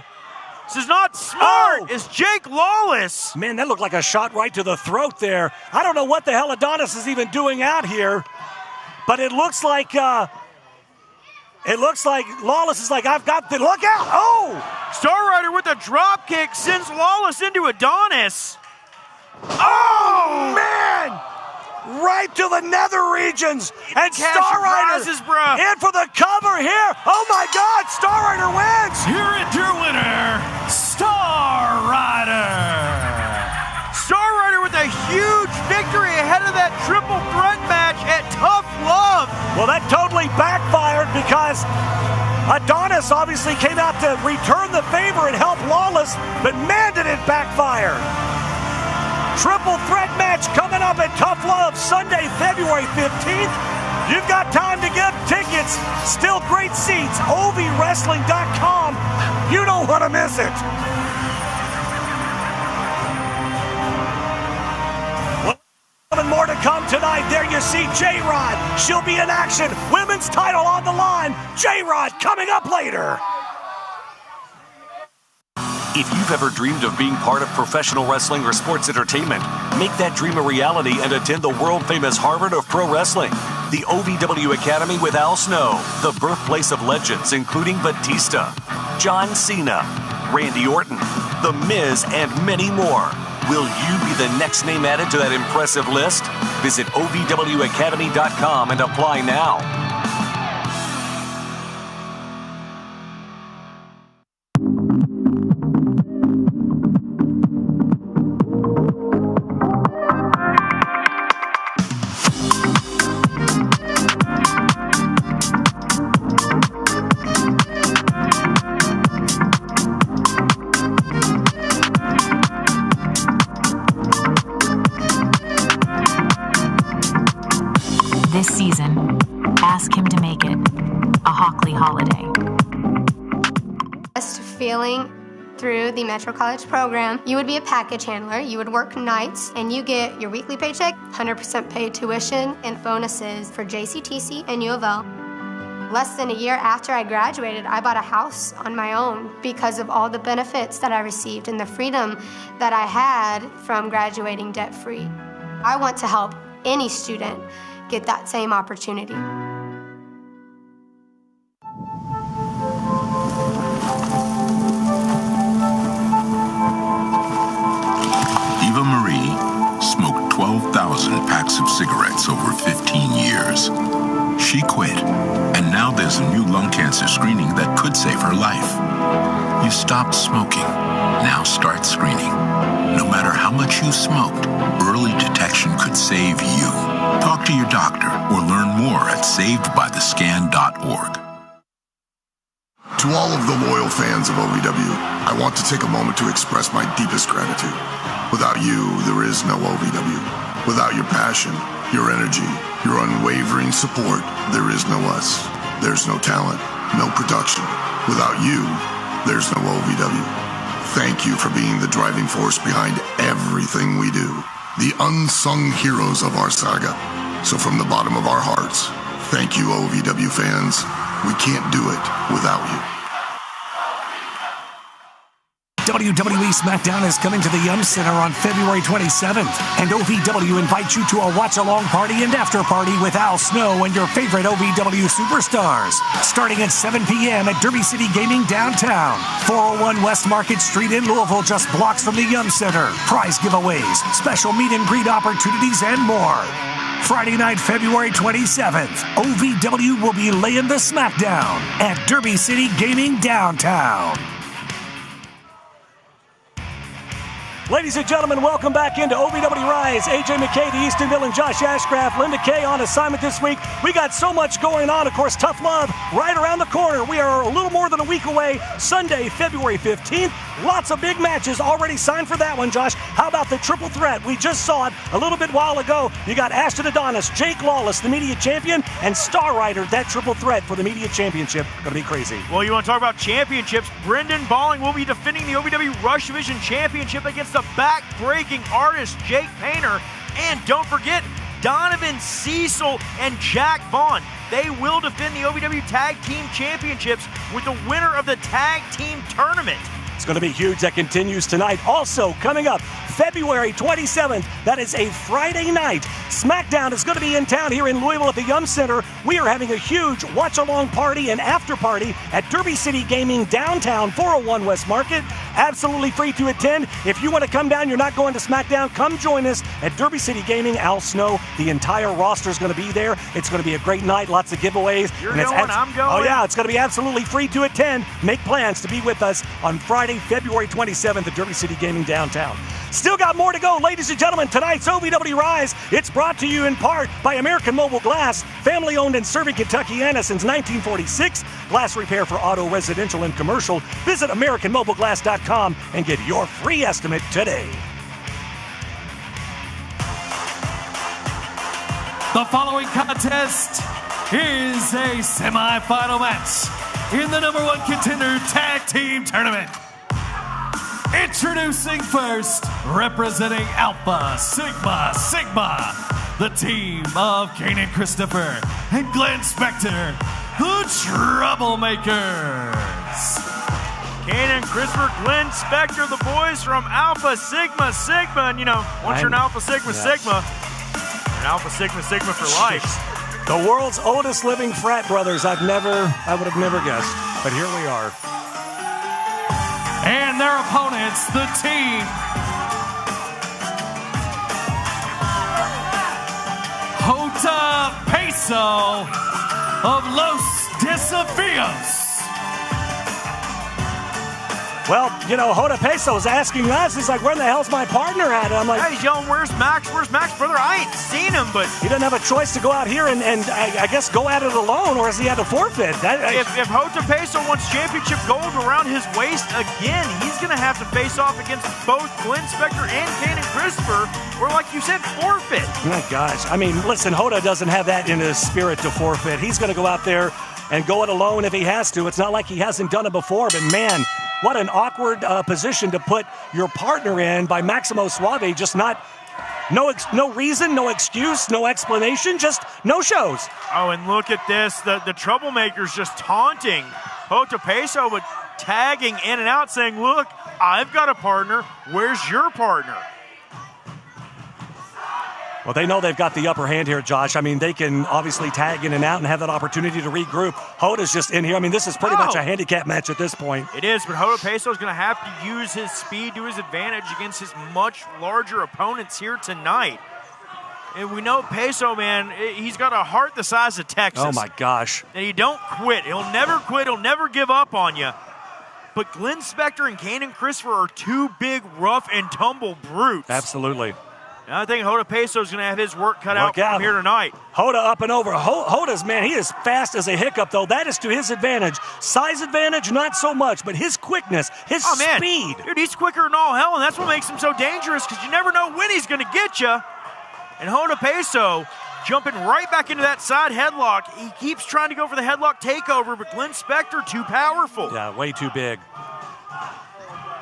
S13: This is not smart. It's Jake Lawless.
S2: Man, that looked like a shot right to the throat there. I don't know what the hell Adonis is even doing out here, but it looks like Lawless is like, I've got the look out. Oh!
S13: Star Rider with a drop kick sends Lawless into Adonis.
S2: Oh, man! Right to the nether regions. And Star Rider in for the cover here. Oh, my God. Star Rider wins.
S12: Here at your winner, Star Rider.
S13: Star Rider with a huge victory ahead of that triple threat match at Tough Love.
S2: Well, that totally backfired because Adonis obviously came out to return the favor and help Lawless, but man, did it backfire. Triple threat match coming up at Tough Love Sunday, February 15th. You've got time to get tickets. Still great seats. OVWrestling.com. You don't want to miss it. Well, more to come tonight. There you see J-Rod. She'll be in action. Women's title on the line. J-Rod coming up later.
S7: If you've ever dreamed of being part of professional wrestling or sports entertainment, make that dream a reality and attend the world-famous Harvard of Pro Wrestling, the OVW Academy with Al Snow, the birthplace of legends including Batista, John Cena, Randy Orton, The Miz, and many more. Will you be the next name added to that impressive list? Visit OVWacademy.com and apply now.
S18: This season, ask him to make it a Hockley holiday.
S8: Just feeling through the Metro College program, you would be a package handler, you would work nights, and you get your weekly paycheck, 100% paid tuition, and bonuses for JCTC and U of L. Less than a year after I graduated, I bought a house on my own because of all the benefits that I received and the freedom that I had from graduating debt-free. I want to help any student get that same opportunity.
S9: Eva Marie smoked 12,000 packs of cigarettes over 15 years. She quit, and now there's a new lung cancer screening that could save her life. You stopped smoking. Now start screening. No matter how much you smoked, early detection could save you. Talk to your doctor or learn more at savedbythescan.org.
S10: To all of the loyal fans of OVW, I want to take a moment to express my deepest gratitude. Without you, there is no OVW. Without your passion, your energy, your unwavering support, there is no us. There's no talent, no production. Without you, there's no OVW. Thank you for being the driving force behind everything we do. The unsung heroes of our saga. So from the bottom of our hearts, thank you, OVW fans. We can't do it without you.
S2: WWE SmackDown is coming to the Yum Center on February 27th, and OVW invites you to a watch-along party and after-party with Al Snow and your favorite OVW superstars, starting at 7 p.m. at Derby City Gaming downtown, 401 West Market Street in Louisville, just blocks from the Yum Center. Prize giveaways, special meet and greet opportunities, and more. Friday night, February 27th, OVW will be laying the smackdown at Derby City Gaming downtown. Ladies and gentlemen, welcome back into OVW Rise. AJ McKay, the Eastonville, and Josh Ashcraft. Linda Kay on assignment this week. We got so much going on. Of course, Tough Love right around the corner. We are a little more than a week away. Sunday, February 15th. Lots of big matches already signed for that one, Josh. How about the triple threat? We just saw it a little bit while ago. You got Ashton Adonis, Jake Lawless, the media champion, and Star Rider, that triple threat for the media championship. Gonna be crazy.
S13: Well, you want to talk about championships? Brendan Balling will be defending the OVW Rush Division Championship against the back-breaking artist Jake Painter. And don't forget, Donovan Cecil and Jack Vaughn. They will defend the OVW Tag Team Championships with the winner of the Tag Team Tournament.
S2: It's going to be huge. That continues tonight. Also, coming up, February 27th, that is a Friday night. SmackDown is going to be in town here in Louisville at the Yum Center. We are having a huge watch-along party and after-party at Derby City Gaming downtown, 401 West Market. Absolutely free to attend. If you want to come down, you're not going to SmackDown, come join us at Derby City Gaming. Al Snow, the entire roster is going to be there. It's going to be a great night, lots of giveaways.
S13: You're going, I'm going.
S2: Oh, yeah, it's going to be absolutely free to attend. Make plans to be with us on Friday, February 27th at Derby City Gaming downtown. Still got more to go, ladies and gentlemen. Tonight's OVW Rise, it's brought to you in part by American Mobile Glass, family-owned and serving Kentuckiana since 1946. Glass repair for auto, residential, and commercial. Visit AmericanMobileGlass.com and get your free estimate today.
S12: The following contest is a semi-final match in the #1 contender tag team tournament. Introducing first, representing Alpha Sigma Sigma, the team of Kanan Christopher and Glenn Spector, the Troublemakers.
S13: Kanan Christopher, Glenn Spector, the boys from Alpha Sigma Sigma. And, you know, once you're an Alpha Sigma Sigma, you're an Alpha Sigma Sigma for life.
S2: The world's oldest living frat brothers. I would have never guessed, but here we are.
S12: And their opponents, the team Jota Peso of Los Desafios.
S2: Well, you know, Jota Peso is asking us, he's like, where the hell's my partner at? And I'm like,
S13: hey, he's yelling, where's Max? Where's Max, brother? I ain't seen him, but
S2: he doesn't have a choice to go out here and I guess go at it alone, or has he had to forfeit?
S13: If Jota Peso wants championship gold around his waist again, he's going to have to face off against both Glenn Spector and Kanan Christopher, or like you said, forfeit.
S2: My gosh. I mean, listen, Jota doesn't have that in his spirit to forfeit. He's going to go out there and go it alone if he has to. It's not like he hasn't done it before, but man, what an awkward position to put your partner in by Maximo Suave. Just no reason, no excuse, no explanation, just no shows.
S13: Oh, and look at this. The Troublemakers just taunting Jota Peso, but tagging in and out saying, look, I've got a partner. Where's your partner?
S2: Well, they know they've got the upper hand here, Josh. I mean, they can obviously tag in and out and have that opportunity to regroup. Jota's just in here. I mean, this is pretty much a handicap match at this point.
S13: It is, but Jota Peso is going to have to use his speed to his advantage against his much larger opponents here tonight. And we know Peso, man, he's got a heart the size of Texas.
S2: Oh, my gosh.
S13: And he don't quit. He'll never quit. He'll never give up on you. But Glenn Spector and Kanan Christopher are two big, rough and tumble brutes.
S2: Absolutely.
S13: And I think Jota Peso is going to have his work cut out from here tonight.
S2: Jota up and over. Jota's, man, he is fast as a hiccup, though. That is to his advantage. Size advantage, not so much, but his quickness, his speed.
S13: Dude, he's quicker than all hell, and that's what makes him so dangerous, because you never know when he's going to get you. And Jota Peso jumping right back into that side headlock. He keeps trying to go for the headlock takeover, but Glenn Spector too powerful.
S2: Yeah, way too big.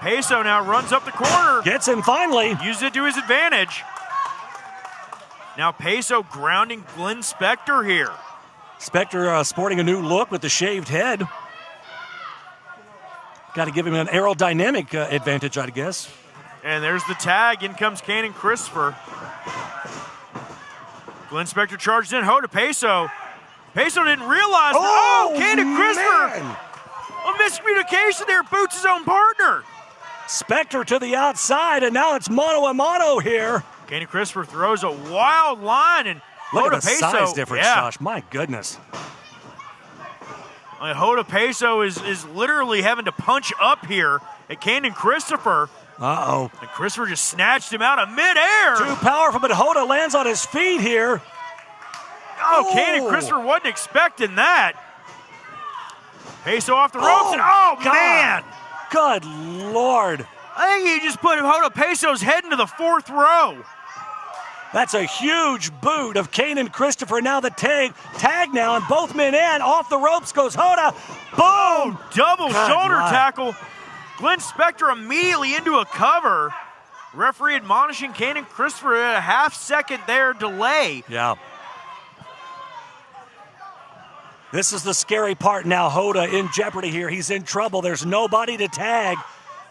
S13: Peso now runs up the corner.
S2: Gets him finally.
S13: Uses it to his advantage. Now Peso grounding Glenn Spector here.
S2: Spector sporting a new look with the shaved head. Got to give him an aerodynamic advantage, I guess.
S13: And there's the tag. In comes Cannon Christopher. Glenn Spector charged in. Hoda Peso. Peso didn't realize. Cannon Christopher. A miscommunication there. Boots his own partner.
S2: Spector to the outside, and now it's mano-a-mano here.
S13: Cannon Christopher throws a wild line, and
S2: look
S13: Hoda
S2: at the
S13: Peso,
S2: size difference, Josh. My goodness.
S13: Hoda Peso is literally having to punch up here at Cannon Christopher.
S2: Uh-oh.
S13: And Christopher just snatched him out of midair.
S2: Too powerful, but Hoda lands on his feet here.
S13: Cannon Christopher wasn't expecting that. Peso off the ropes, and man.
S2: Good Lord.
S13: I think he just put Hoda Peso's head into the fourth row.
S2: That's a huge boot of Cannon Christopher. Now the tag now, and both men in. Off the ropes goes Hoda. Boom!
S13: Double shoulder tackle. Glenn Spector immediately into a cover. Referee admonishing Cannon Christopher at a half-second there delay.
S2: Yeah. This is the scary part now. Hoda in jeopardy here. He's in trouble. There's nobody to tag.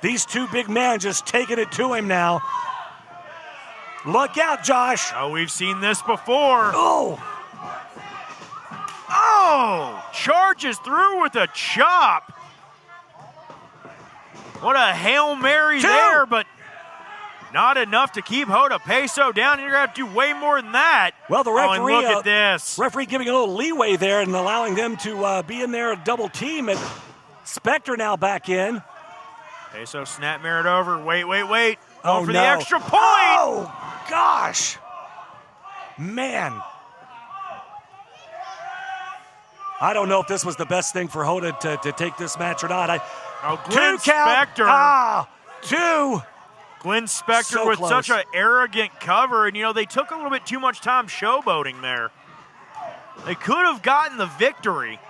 S2: These two big men just taking it to him now. Look out, Josh.
S13: Oh, we've seen this before.
S2: Oh!
S13: Charges through with a chop. What a Hail Mary there, but not enough to keep Hoda Peso down. You're going to have to do way more than that.
S2: Well, the referee,
S13: look at this.
S2: Referee giving a little leeway there and allowing them to be in there a double team. And Spector now back in.
S13: Peso snap mirrored over. Wait.
S2: Oh,
S13: for
S2: no.
S13: the extra point.
S2: Oh, gosh. Man. I don't know if this was the best thing for Hoda to take this match or not.
S13: Glenn
S2: Spector.
S13: Glenn Spector
S2: So
S13: with
S2: close.
S13: such an arrogant cover, and they took a little bit too much time showboating there. They could have gotten the victory,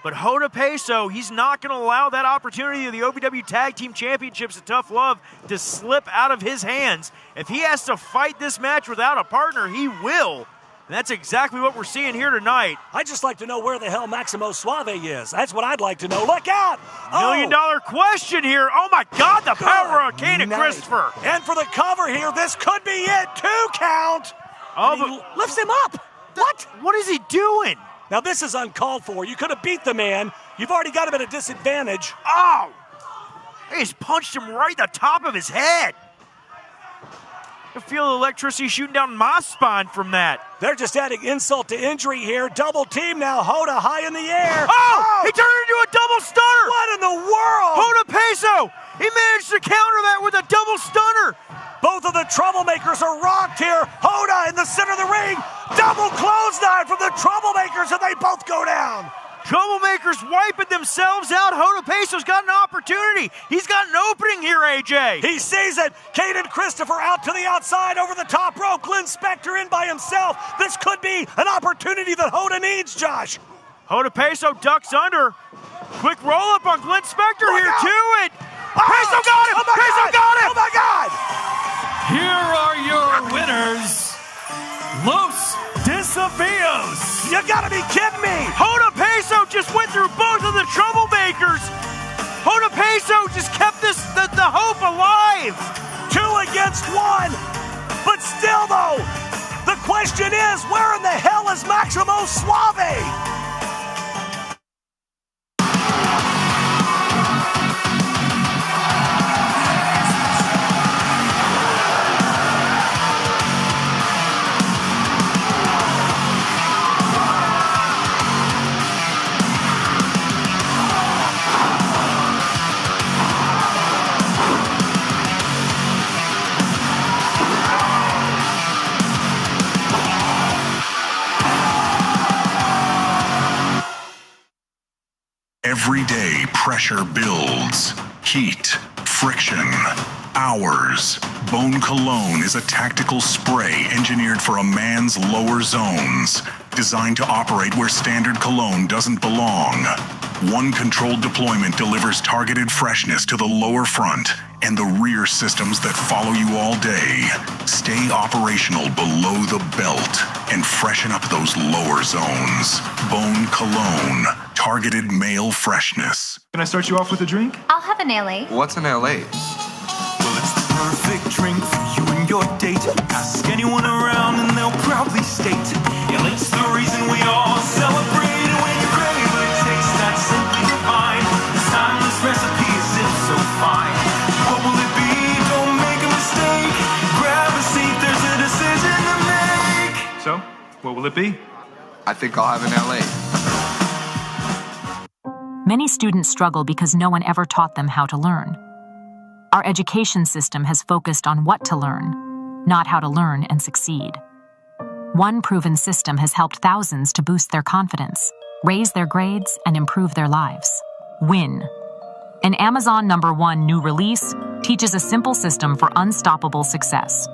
S13: but Hoda Peso, he's not going to allow that opportunity of the OVW Tag Team Championships at Tough Love to slip out of his hands. If he has to fight this match without a partner, he will. And that's exactly what we're seeing here tonight.
S2: I'd just like to know where the hell Maximo Suave is. That's what I'd like to know. Look out!
S13: $1 million question here. Oh, my God, the power of Cannon Christopher.
S2: And for the cover here, this could be it. 2 count.
S13: But
S2: lifts him up. What?
S13: What is he doing?
S2: Now, this is uncalled for. You could have beat the man. You've already got him at a disadvantage.
S13: He just punched him right in the top of his head. I feel the electricity shooting down my spine from that.
S2: They're just adding insult to injury here. Double team now. Hoda high in the air.
S13: He turned into a double stunner.
S2: What in the world?
S13: Hoda Peso. He managed to counter that with a double stunner.
S2: Both of the troublemakers are rocked here. Hoda in the center of the ring. Double clothesline from the troublemakers, and they both go down.
S13: Troublemakers wiping themselves out. Hoda Peso's got an opportunity. He's got an opening here, AJ.
S2: He sees it. Cannon Christopher out to the outside over the top rope. Glenn Spector in by himself. This could be an opportunity that Hoda needs, Josh.
S13: Hoda Peso ducks under. Quick roll up on Glenn Spector here to it. Peso got him. Peso got him.
S2: Oh, my God.
S12: Here are your winners, Los Desafios.
S2: You gotta be kidding me.
S13: Hoda Peso just went through both of the troublemakers. Hoda Peso just kept the hope alive.
S2: 2 against 1. But still, though, the question is, where in the hell is Maximo Suave?
S9: Every day, pressure builds. Heat, friction, hours. Bone Cologne is a tactical spray engineered for a man's lower zones. Designed to operate where standard cologne doesn't belong. One controlled deployment delivers targeted freshness to the lower front and the rear systems that follow you all day stay operational below the belt and freshen up those lower zones. Bone Cologne, targeted male freshness.
S16: Can I start you off with a drink?
S20: I'll have an LA.
S17: What's an LA?
S15: Well, it's the perfect drink for you and your date. Ask anyone around and they'll proudly state, yeah, it's the reason we all celebrate. And when you crave a taste that's simply divine, this timeless recipe is so fine. What will it be? Don't make a mistake. Grab a seat, there's a decision to make.
S16: So, what will it be?
S17: I think I'll have an LA.
S18: Many students struggle because no one ever taught them how to learn. Our education system has focused on what to learn, not how to learn and succeed. One proven system has helped thousands to boost their confidence, raise their grades, and improve their lives. WIN. An Amazon #1 new release teaches a simple system for unstoppable success.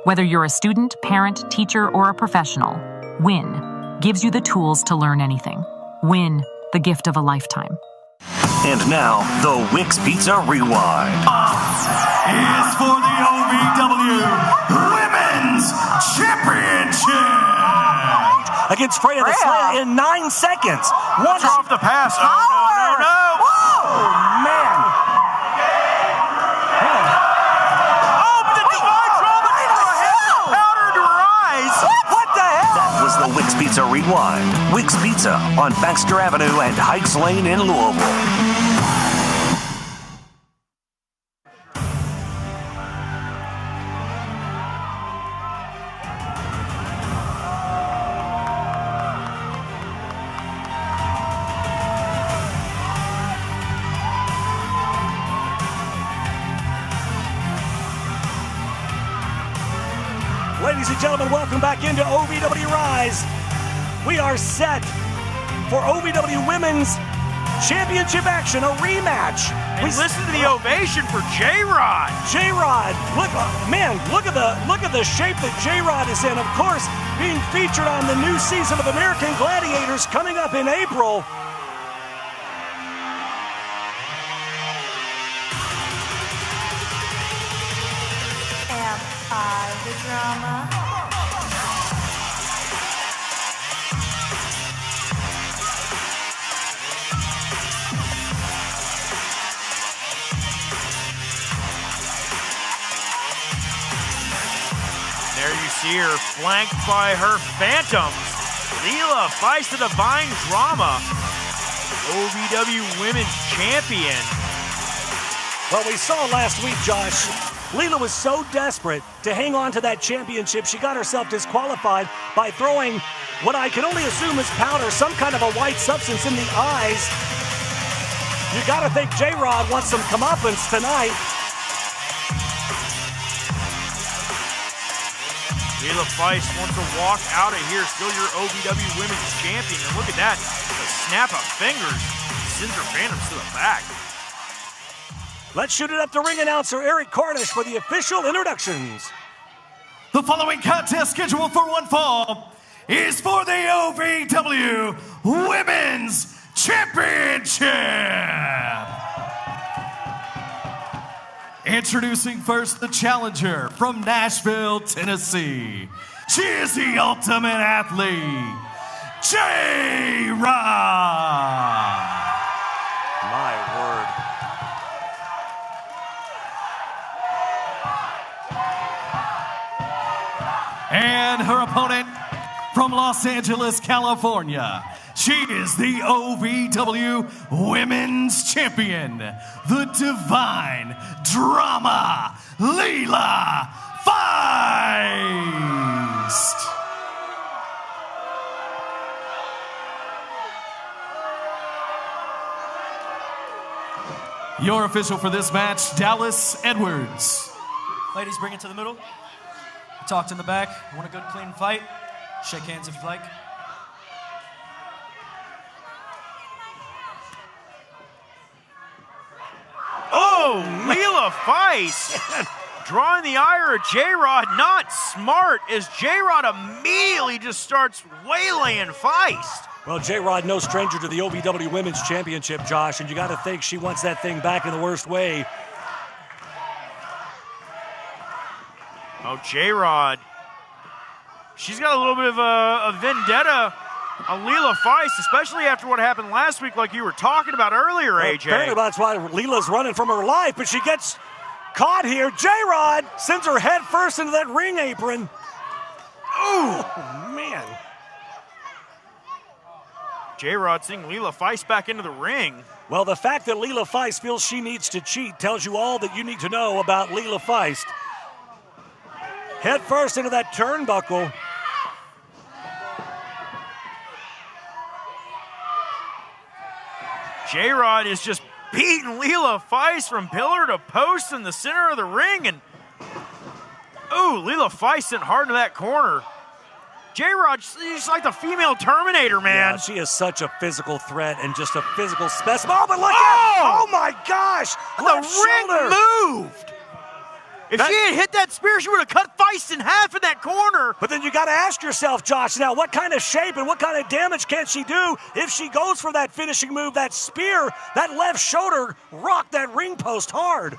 S18: Whether you're a student, parent, teacher, or a professional, WIN gives you the tools to learn anything. WIN, the gift of a lifetime.
S7: And now, the Wix Pizza Rewind.
S12: Is for the OVW Women's Championship
S2: against Freya the Slayer in 9 seconds.
S1: Watch off the pass. Oh, no.
S2: Oh, man.
S1: Oh, but the divine drama powder to rise.
S2: What the hell?
S7: That was the Wix Pizza Rewind. Wix Pizza on Baxter Avenue and Heights Lane in Louisville.
S2: Ladies and gentlemen, welcome back into OVW RISE. We are set for OVW Women's Championship action, a rematch.
S13: And listen to the ovation for J-Rod.
S2: J-Rod, look at the shape that J-Rod is in. Of course, being featured on the new season of American Gladiators coming up in April.
S11: The drama.
S13: There you see her flanked by her phantoms. Leela, Feist, the Divine Drama, OVW Women's Champion.
S2: Well, we saw last week, Josh, Leela was so desperate to hang on to that championship, she got herself disqualified by throwing what I can only assume is powder, some kind of a white substance in the eyes. You gotta think J-Rod wants some comeuppance tonight.
S13: Leela Feist wants to walk out of here, still your OVW Women's Champion. And look at that, the snap of fingers sends her phantoms to the back.
S2: Let's shoot it up to ring announcer Eric Cornish for the official introductions.
S12: The following contest scheduled for one fall is for the OVW Women's Championship. Introducing first the challenger from Nashville, Tennessee. She is the ultimate athlete, J-Rod.
S2: My word.
S12: And her opponent from Los Angeles, California. She is the OVW Women's Champion, the Divine Drama, Leela Feist. Your official for this match, Dallas Edwards.
S21: Ladies, bring it to the middle. Talked in the back. Want a good, clean fight? Shake hands if you'd like.
S13: Oh, Leela Feist drawing the ire of J-Rod. Not smart, as J-Rod immediately just starts waylaying Feist.
S2: Well, J-Rod, no stranger to the OVW Women's Championship, Josh, and you got to think she wants that thing back in the worst way.
S13: Oh, J-Rod. She's got a little bit of a vendetta on Leela Feist, especially after what happened last week, like you were talking about earlier,
S2: well,
S13: AJ.
S2: Apparently that's why Leela's running from her life, but she gets caught here. J-Rod sends her head first into that ring apron. Ooh, man.
S13: J-Rod seeing Leela Feist back into the ring.
S2: Well, the fact that Leela Feist feels she needs to cheat tells you all that you need to know about Leela Feist. Head first into that turnbuckle.
S13: J-Rod is just beating Leela Feist from pillar to post in the center of the ring. And, ooh, Leela Feist sent hard into that corner. J-Rod, she's like the female Terminator, man.
S2: Yeah, she is such a physical threat and just a physical specimen. Oh, but look at oh my gosh!
S13: The ring moved. If she had hit that spear, she would have cut Feist in half in that corner.
S2: But then you got to ask yourself, Josh, now what kind of shape and what kind of damage can she do if she goes for that finishing move, that spear, that left shoulder rocked that ring post hard.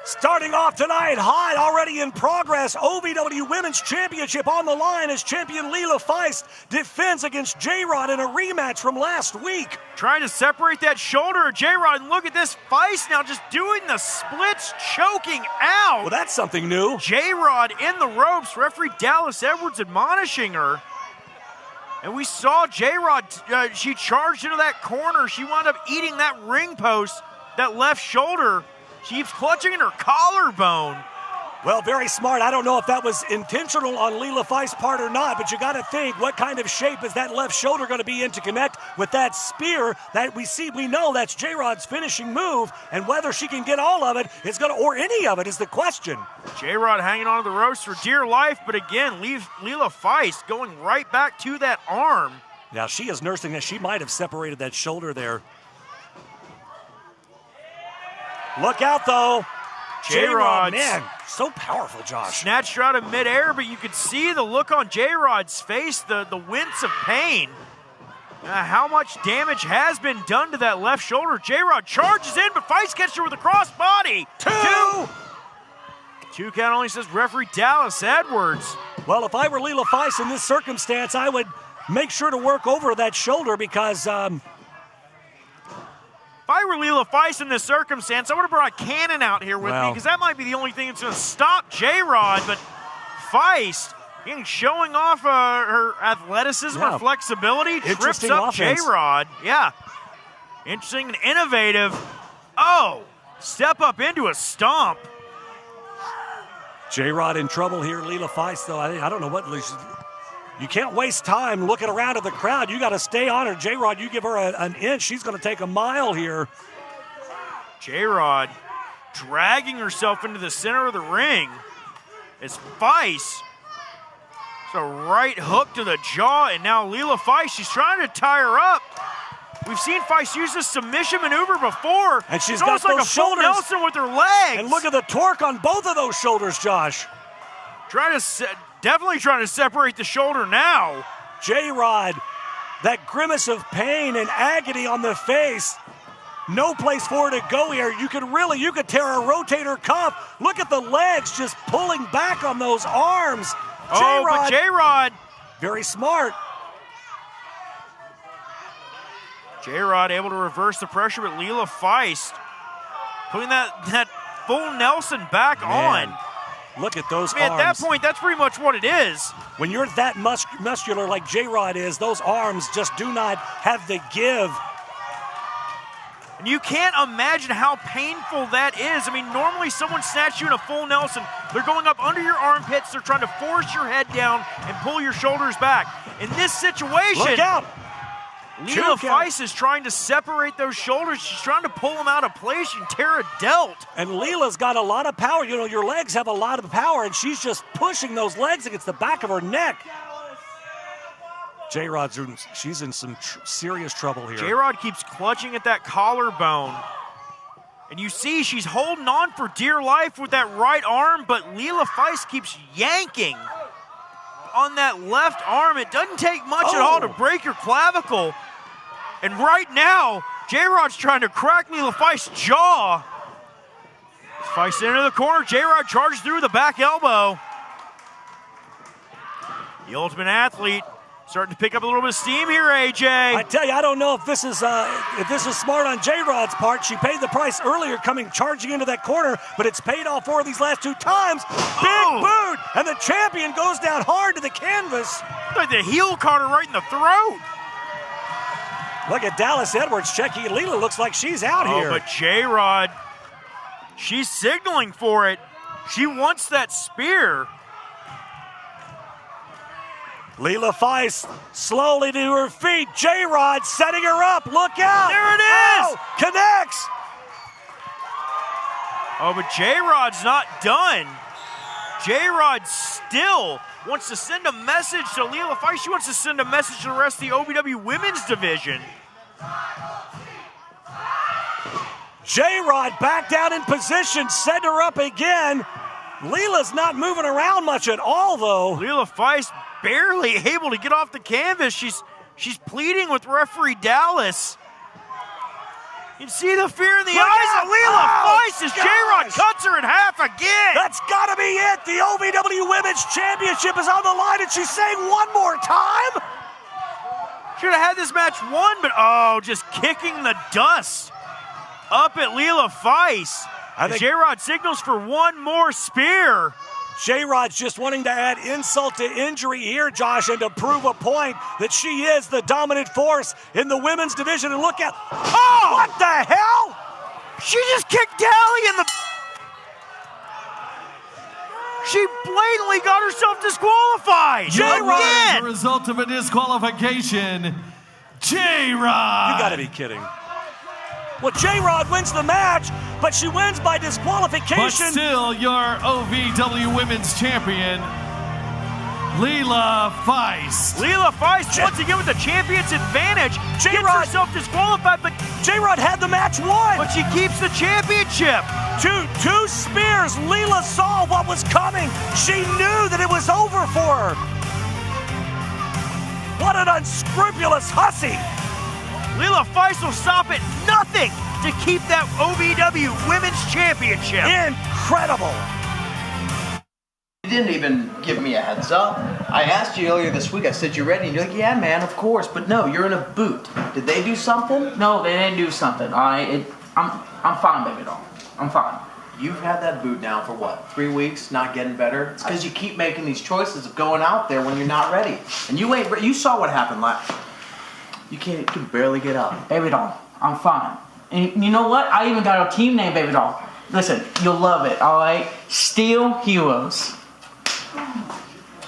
S2: Starting off tonight, hot, already in progress. OVW Women's Championship on the line as champion Leela Feist defends against J-Rod in a rematch from last week.
S13: Trying to separate that shoulder of J-Rod, and look at this Feist now just doing the splits, choking out.
S2: Well, that's something new.
S13: J-Rod in the ropes, referee Dallas Edwards admonishing her. And we saw J-Rod, she charged into that corner. She wound up eating that ring post, that left shoulder. She keeps clutching in her collarbone.
S2: Well, very smart. I don't know if that was intentional on Leela Feist's part or not, but you got to think, what kind of shape is that left shoulder going to be in to connect with that spear that we know that's J-Rod's finishing move, and whether she can get all of it is going to, or any of it, is the question.
S13: J-Rod hanging onto the ropes for dear life, but again, Leela Feist going right back to that arm.
S2: Now she is nursing it. She might have separated that shoulder there. Look out, though. J-Rod, man, so powerful, Josh.
S13: Snatched her out of midair, but you could see the look on J-Rod's face, the wince of pain. How much damage has been done to that left shoulder. J-Rod charges in, but Feist catches her with a crossbody. Two count only, says referee Dallas Edwards.
S2: Well, if I were Leela Feist in this circumstance, I would make sure to work over that shoulder because...
S13: If I were Leela Feist in this circumstance, I would have brought a cannon out here with me because that might be the only thing that's going to stop J-Rod. But Feist, showing off her athleticism, her flexibility, trips up J-Rod. Yeah. Interesting and innovative. Oh, step up into a stomp.
S2: J-Rod in trouble here. Leela Feist, though, I don't know what... You can't waste time looking around at the crowd. You got to stay on her. J-Rod, you give her an inch, she's going to take a mile here.
S13: J-Rod dragging herself into the center of the ring as Feist. So right hook to the jaw, and now Leela Feist, she's trying to tie her up. We've seen Feist use this submission maneuver before.
S2: And she's
S13: it's
S2: got
S13: almost
S2: those
S13: like a full
S2: shoulders.
S13: Nelson with her legs.
S2: And look at the torque on both of those shoulders, Josh.
S13: Definitely trying to separate the shoulder now.
S2: J-Rod, that grimace of pain and agony on the face. No place for her to go here. You could tear a rotator cuff. Look at the legs just pulling back on those arms.
S13: Oh, but J-Rod.
S2: Very smart.
S13: J-Rod able to reverse the pressure, but Leela Feist putting that full Nelson back on.
S2: Look at those arms.
S13: At that point, that's pretty much what it is.
S2: When you're that muscular like J-Rod is, those arms just do not have the give.
S13: And you can't imagine how painful that is. I mean, normally someone snatches you in a full Nelson. They're going up under your armpits. They're trying to force your head down and pull your shoulders back. In this situation,
S2: look out.
S13: Leela Feist is trying to separate those shoulders. She's trying to pull them out of place and tear a delt.
S2: And Leela's got a lot of power. You know, your legs have a lot of power, and she's just pushing those legs against the back of her neck. J-Rod's she's in some serious trouble here.
S13: J-Rod keeps clutching at that collarbone. And you see she's holding on for dear life with that right arm, but Leela Feist keeps yanking. on that left arm. It doesn't take much at all to break your clavicle. And right now, J-Rod's trying to crack Leela Feist's jaw. Feist into the corner. J-Rod charges through the back elbow. The Ultimate Athlete starting to pick up a little bit of steam here, AJ.
S2: I tell you, I don't know if this is smart on J-Rod's part. She paid the price earlier coming charging into that corner, but it's paid off for these last 2 times. Big boot, and the champion goes down hard to the canvas.
S13: Like the heel caught her right in the throat.
S2: Look at Dallas Edwards checking. Leela looks like she's out here.
S13: But J-Rod, she's signaling for it. She wants that spear.
S2: Leela Feist slowly to her feet. J-Rod setting her up. Look out.
S13: There it is.
S2: Oh, connects.
S13: Oh, but J-Rod's not done. J-Rod still wants to send a message to Leela Feist. She wants to send a message to the rest of the OVW women's division.
S2: J-Rod back down in position, set her up again. Leela's not moving around much at all, though.
S13: Leela Feist barely able to get off the canvas. She's pleading with referee Dallas. You can see the fear in the eyes of Leela Feist as J-Rod cuts her in half again.
S2: That's got to be it. The OVW Women's Championship is on the line, and she's saying one more time.
S13: Should have had this match won, but just kicking the dust up at Leela Feist. J-Rod signals for one more spear.
S2: J-Rod's just wanting to add insult to injury here, Josh, and to prove a point that she is the dominant force in the women's division. And look at, what the hell?
S13: She just kicked Dally in the... She blatantly got herself disqualified.
S12: J-Rod, as a result of a disqualification, J-Rod.
S2: You gotta be kidding. Well, J-Rod wins the match, but she wins by disqualification.
S12: But still, your OVW Women's Champion, Leela Feist.
S13: Leela Feist once again with the champion's advantage. Gets herself disqualified, but
S2: J-Rod had the match won.
S13: But she keeps the championship.
S2: Two spears. Leela saw what was coming. She knew that it was over for her. What an unscrupulous hussy.
S13: Leela Feist will stop at nothing to keep that OVW Women's Championship.
S2: Incredible.
S20: You didn't even give me a heads up. I asked you earlier this week, I said, you ready? And you're like, yeah, man, of course. But no, you're in a boot. Did they do something?
S6: No, they didn't do something. I'm fine, baby doll. I'm fine.
S20: You've had that boot now for what, 3 weeks, not getting better? It's because you keep making these choices of going out there when you're not ready. And you saw what happened last. You can barely get up.
S6: Baby doll, I'm fine. And you know what? I even got a team name, baby doll. Listen, you'll love it, all right? Steel Heroes.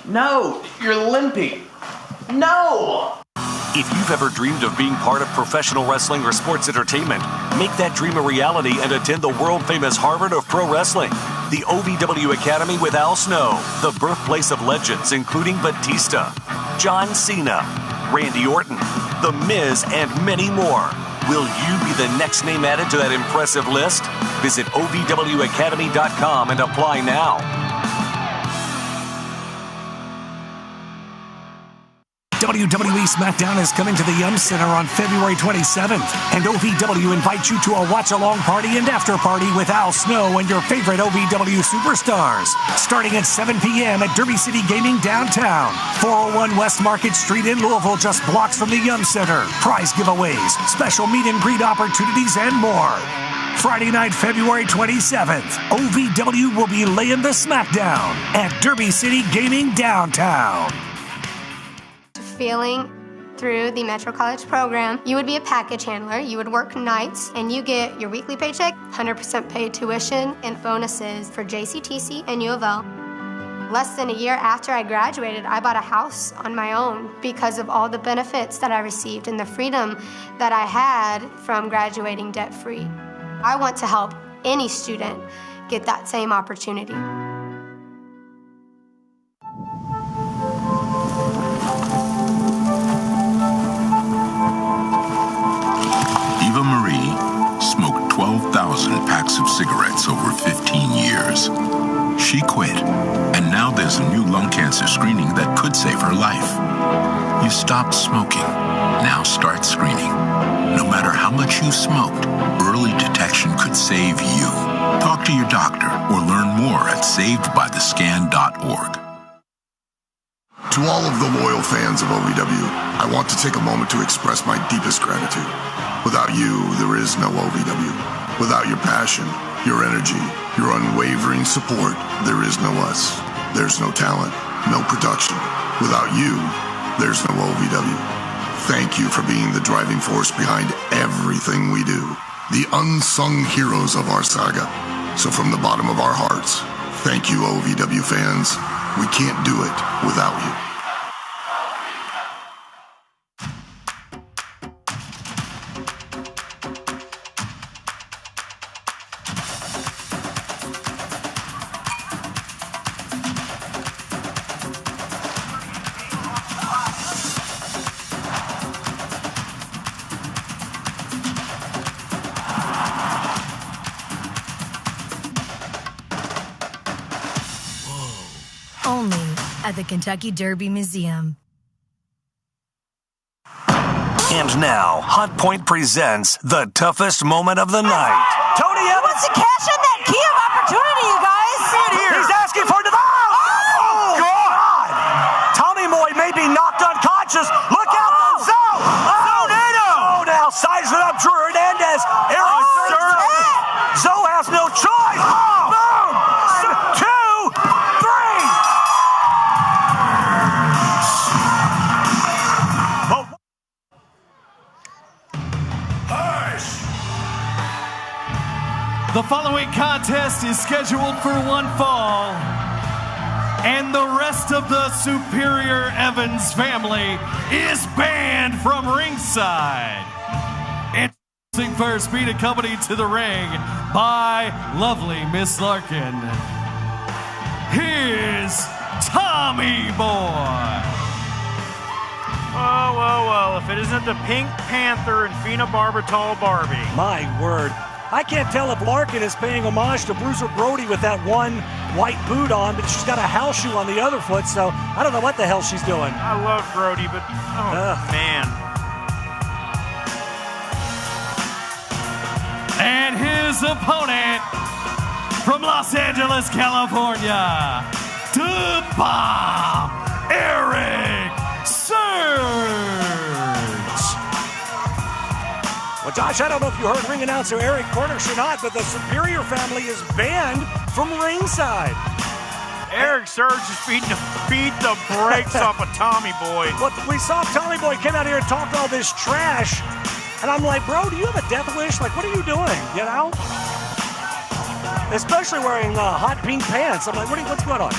S20: No, you're limpy. No!
S7: If you've ever dreamed of being part of professional wrestling or sports entertainment, make that dream a reality and attend the world-famous Harvard of Pro Wrestling, the OVW Academy with Al Snow, the birthplace of legends including Batista, John Cena, Randy Orton, The Miz, and many more. Will you be the next name added to that impressive list? Visit OVWacademy.com and apply now.
S2: WWE SmackDown is coming to the Yum Center on February 27th, and OVW invites you to a watch-along party and after-party with Al Snow and your favorite OVW superstars, starting at 7 p.m. at Derby City Gaming downtown, 401 West Market Street in Louisville, just blocks from the Yum Center. Prize giveaways, special meet and greet opportunities, and more. Friday night, February 27th, OVW will be laying the smackdown at Derby City Gaming downtown.
S8: Feeling through the Metro College program, you would be a package handler, you would work nights, and you get your weekly paycheck, 100% paid tuition, and bonuses for JCTC and U of L. Less than a year after I graduated, I bought a house on my own because of all the benefits that I received and the freedom that I had from graduating debt-free. I want to help any student get that same opportunity.
S9: Marie smoked 12,000 packs of cigarettes over 15 years. She quit, and now there's there's a new lung cancer screening that could save her life. You stopped smoking. Now start screening. No matter how much you smoked, early detection could save you. Talk to your doctor or learn more at savedbythescan.org.
S10: To all of the loyal fans of OVW, I want to take a moment to express my deepest gratitude. Without you, there is no OVW. Without your passion, your energy, your unwavering support, there is no us. There's no talent, no production. Without you, there's no OVW. Thank you for being the driving force behind everything we do. The unsung heroes of our saga. So from the bottom of our hearts, thank you, OVW fans. We can't do it without you.
S3: Only at the Kentucky Derby Museum.
S7: And now, Hotpoint presents the toughest moment of the night.
S11: Tony Evans wants to cash in that key of opportunity, you guys.
S2: He's asking for the Oh, God! Tommy Boy may be knocked unconscious. Look out for Zoe! Zoe now sizes it up. Drew Hernandez. Eric Zoe has no choice. Boom! 1, 2, 3.
S12: The following contest is scheduled for one fall, and the rest of the Superior Evans family is banned from ringside. Introducing first, being accompanied to the ring by lovely Miss Larkan. Here's Tommy Boy.
S13: Oh, well, if it isn't the Pink Panther and phenobarbital Barbie.
S2: My word. I can't tell if Larkan is paying homage to Bruiser Brody with that one white boot on, but she's got a house shoe on the other foot, so I don't know what the hell she's doing.
S13: I love Brody, but man.
S12: And his opponent from Los Angeles, California, the Bomb, Eric Surge.
S2: Well, Josh, I don't know if you heard ring announcer Eric Cornish or not, but the Superior family is banned from ringside.
S13: Eric Surge is beat the brakes off of Tommy Boy.
S2: Well, we saw Tommy Boy come out here and talk all this trash, and I'm like, bro, do you have a death wish? Like, what are you doing, you know? Especially wearing hot pink pants. I'm like, what's going on?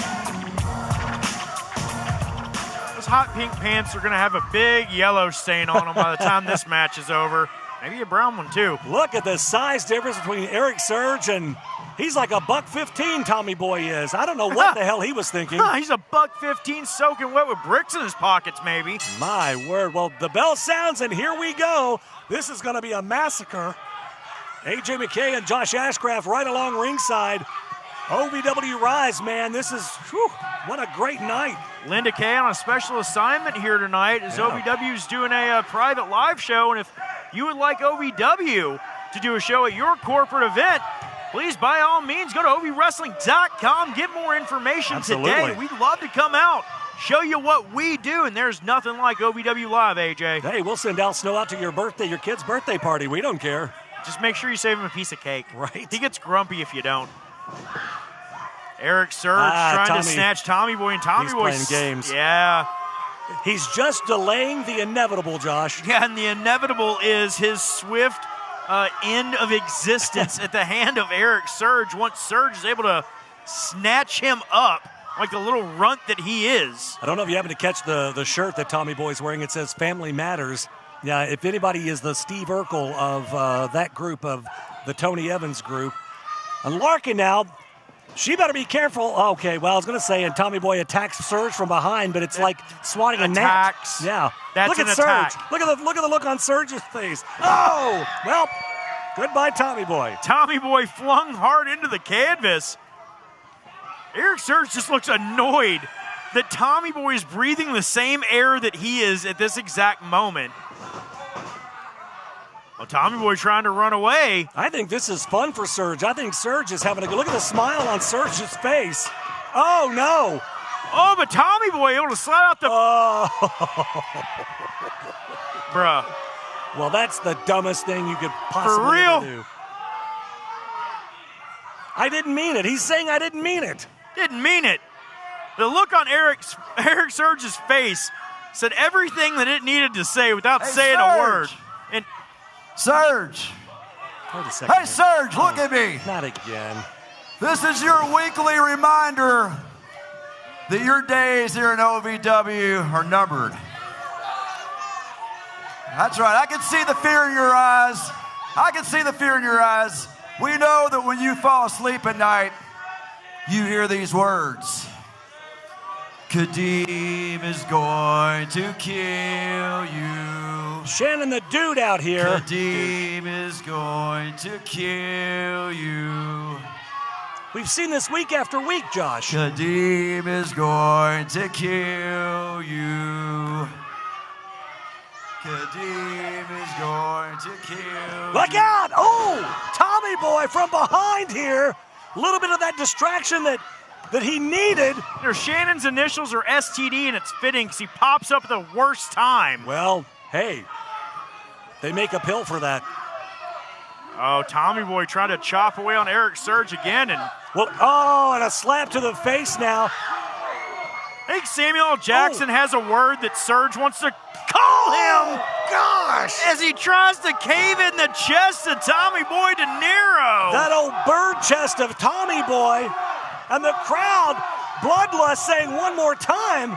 S13: Those hot pink pants are going to have a big yellow stain on them by the time this match is over. Maybe a brown one, too.
S2: Look at the size difference between Eric Surge and he's like $1.15, Tommy Boy is. I don't know what the hell he was thinking.
S13: He's $1.15 soaking wet with bricks in his pockets, maybe.
S2: My word. Well, the bell sounds, and here we go. This is going to be a massacre. AJ McKay and Josh Ashcraft right along ringside. OVW Rise, man. This is, what a great night.
S13: Linda Kay on a special assignment here tonight as OVW's doing a private live show, and if you would like OVW to do a show at your corporate event, please, by all means, go to ovwrestling.com. Get more information today. We'd love to come out, show you what we do, and there's nothing like OVW Live, AJ.
S2: Hey, we'll send Al Snow out to your kid's birthday party. We don't care.
S13: Just make sure you save him a piece of cake.
S2: Right.
S13: He gets grumpy if you don't. Eric Surge trying to snatch Tommy Boy, and Tommy Boy's
S2: playing games.
S13: Yeah.
S2: He's just delaying the inevitable, Josh.
S13: Yeah, and the inevitable is his swift end of existence at the hand of Eric Surge once Surge is able to snatch him up like the little runt that he is.
S2: I don't know if you happen to catch the shirt that Tommy Boy's wearing. It says Family Matters. Yeah, if anybody is the Steve Urkel of that group, of the Tony Evans group. And Larkan now, she better be careful. Okay, well, I was going to say, and Tommy Boy attacks Surge from behind, but it's like swatting a gnat. Yeah.
S13: That's
S2: look
S13: an
S2: at
S13: attack.
S2: Surge. Look at the look on Surge's face. Oh, well, goodbye, Tommy Boy.
S13: Tommy Boy flung hard into the canvas. Eric Surge just looks annoyed that Tommy Boy is breathing the same air that he is at this exact moment. Well, Tommy Boy trying to run away.
S2: I think this is fun for Surge. I think Surge is having a good look at the smile on Surge's face. Oh, no.
S13: Oh, but Tommy Boy able to slide out the... Bruh.
S2: Well, that's the dumbest thing you could possibly ever do. I didn't mean it. He's saying I didn't mean it.
S13: Didn't mean it. The look on Eric Surge's face said everything that it needed to say without saying a word. And
S19: Surge.
S2: Wait a second.
S19: Hey, Surge, look at me.
S2: Not again.
S19: This is your weekly reminder that your days here in OVW are numbered. That's right. I can see the fear in your eyes. I can see the fear in your eyes. We know that when you fall asleep at night, you hear these words. Kadeem is going to kill you.
S2: Shannon the dude out here.
S19: Kadeem is going to kill you.
S2: We've seen this week after week, Josh.
S19: Kadeem is going to kill you. Kadeem is going to kill
S2: Look
S19: you.
S2: out! Oh, Tommy Boy from behind here. A little bit of that distraction that he needed.
S13: Shannon's initials are STD, and it's fitting because he pops up at the worst time.
S2: Well, hey, they make a pill for that.
S13: Oh, Tommy Boy trying to chop away on Eric Surge again. And
S2: and a slap to the face now.
S13: I think Samuel L. Jackson has a word that Surge wants to call him.
S2: Gosh!
S13: As he tries to cave in the chest of Tommy Boy De Niro.
S2: That old bird chest of Tommy Boy. And the crowd, bloodlust, saying one more time.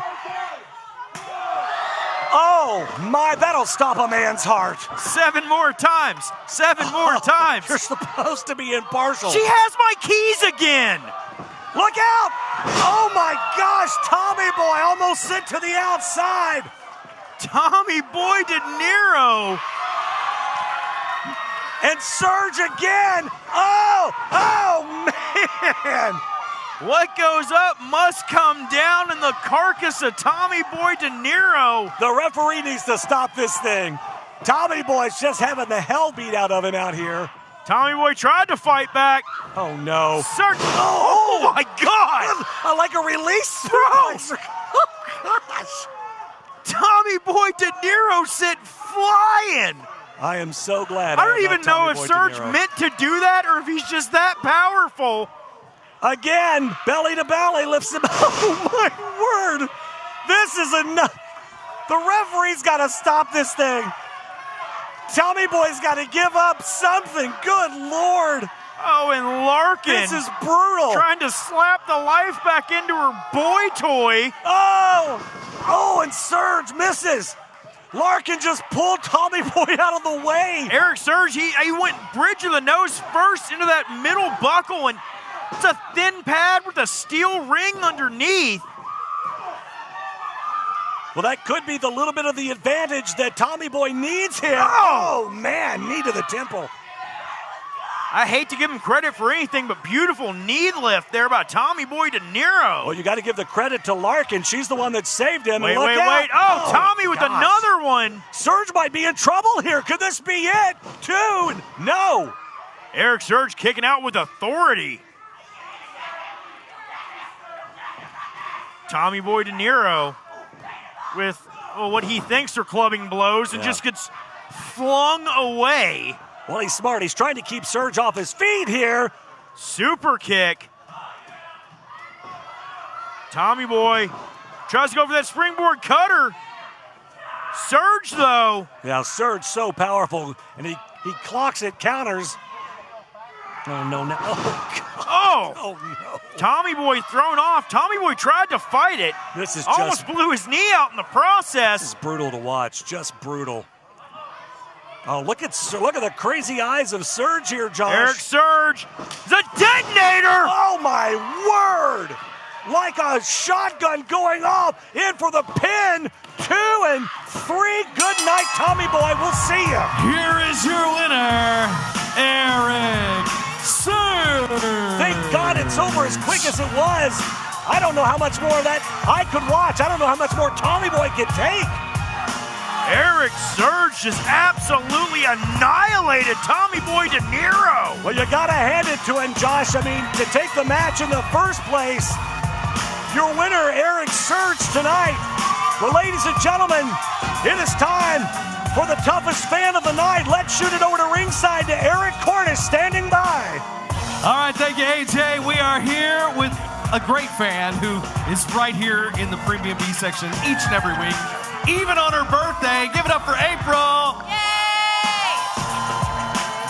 S2: Oh, my, that'll stop a man's heart.
S13: 7 more times. 7 more times.
S2: You're supposed to be impartial.
S13: She has my keys again.
S2: Look out! Oh, my gosh, Tommy Boy almost sent to the outside.
S13: Tommy Boy De Niro.
S2: And Surge again. Oh, man.
S13: What goes up must come down in the carcass of Tommy Boy De Niro.
S2: The referee needs to stop this thing. Tommy Boy's just having the hell beat out of him out here.
S13: Tommy Boy tried to fight back.
S2: Oh, no.
S13: Surge. Oh, my God.
S2: I like a release throw. Oh, gosh.
S13: Tommy Boy De Niro sent flying.
S2: I am so glad.
S13: I don't even know if Surge meant to do that or if he's just that powerful.
S2: Again, belly to belly lifts him. Oh, my word. This is enough. The referee's got to stop this thing. Tommy Boy's got to give up something. Good Lord.
S13: Oh, and Larkan.
S2: This is brutal.
S13: Trying to slap the life back into her boy toy.
S2: Oh, and Surge misses. Larkan just pulled Tommy Boy out of the way.
S13: Eric Surge, he went bridge of the nose first into that middle buckle, and it's a thin pad with a steel ring underneath.
S2: Well, that could be the little bit of the advantage that Tommy Boy needs here. Oh, man, knee to the temple.
S13: I hate to give him credit for anything, but beautiful knee lift there by Tommy Boy De Niro.
S2: Well, you got to give the credit to Larkan. She's the one that saved him.
S13: Wait. Oh, Tommy with another one.
S2: Surge might be in trouble here. Could this be it? 2. No.
S13: Eric Surge kicking out with authority. Tommy Boy De Niro with what he thinks are clubbing blows and just gets flung away.
S2: Well, he's smart. He's trying to keep Surge off his feet here.
S13: Super kick. Tommy Boy tries to go for that springboard cutter. Surge, though.
S2: Yeah, Surge so powerful, and he clocks it, counters. Oh, no.
S13: Oh, no. Tommy Boy thrown off. Tommy Boy tried to fight it.
S2: This is
S13: almost blew his knee out in the process.
S2: This is brutal to watch. Just brutal. Oh, look at the crazy eyes of Surge here, Josh.
S13: Eric Surge, the detonator.
S2: Oh, my word. Like a shotgun going off. In for the pin. 2 and 3. Good night, Tommy Boy. We'll see you.
S12: Here is your winner, Eric Surge.
S2: Thank God it's over as quick as it was. I don't know how much more of that I could watch. I don't know how much more Tommy Boy could take.
S13: Eric Surge just absolutely annihilated Tommy Boy De Niro.
S2: Well, you got to hand it to him, Josh. I mean, to take the match in the first place, your winner, Eric Surge, tonight. Well, ladies and gentlemen, it is time for the toughest fan of the night. Let's shoot it over to ringside to Eric Cornish standing by.
S12: All right, thank you, AJ. We are here with a great fan who is right here in the Premium B section each and every week, even on her birthday. Give it up for April. Yay!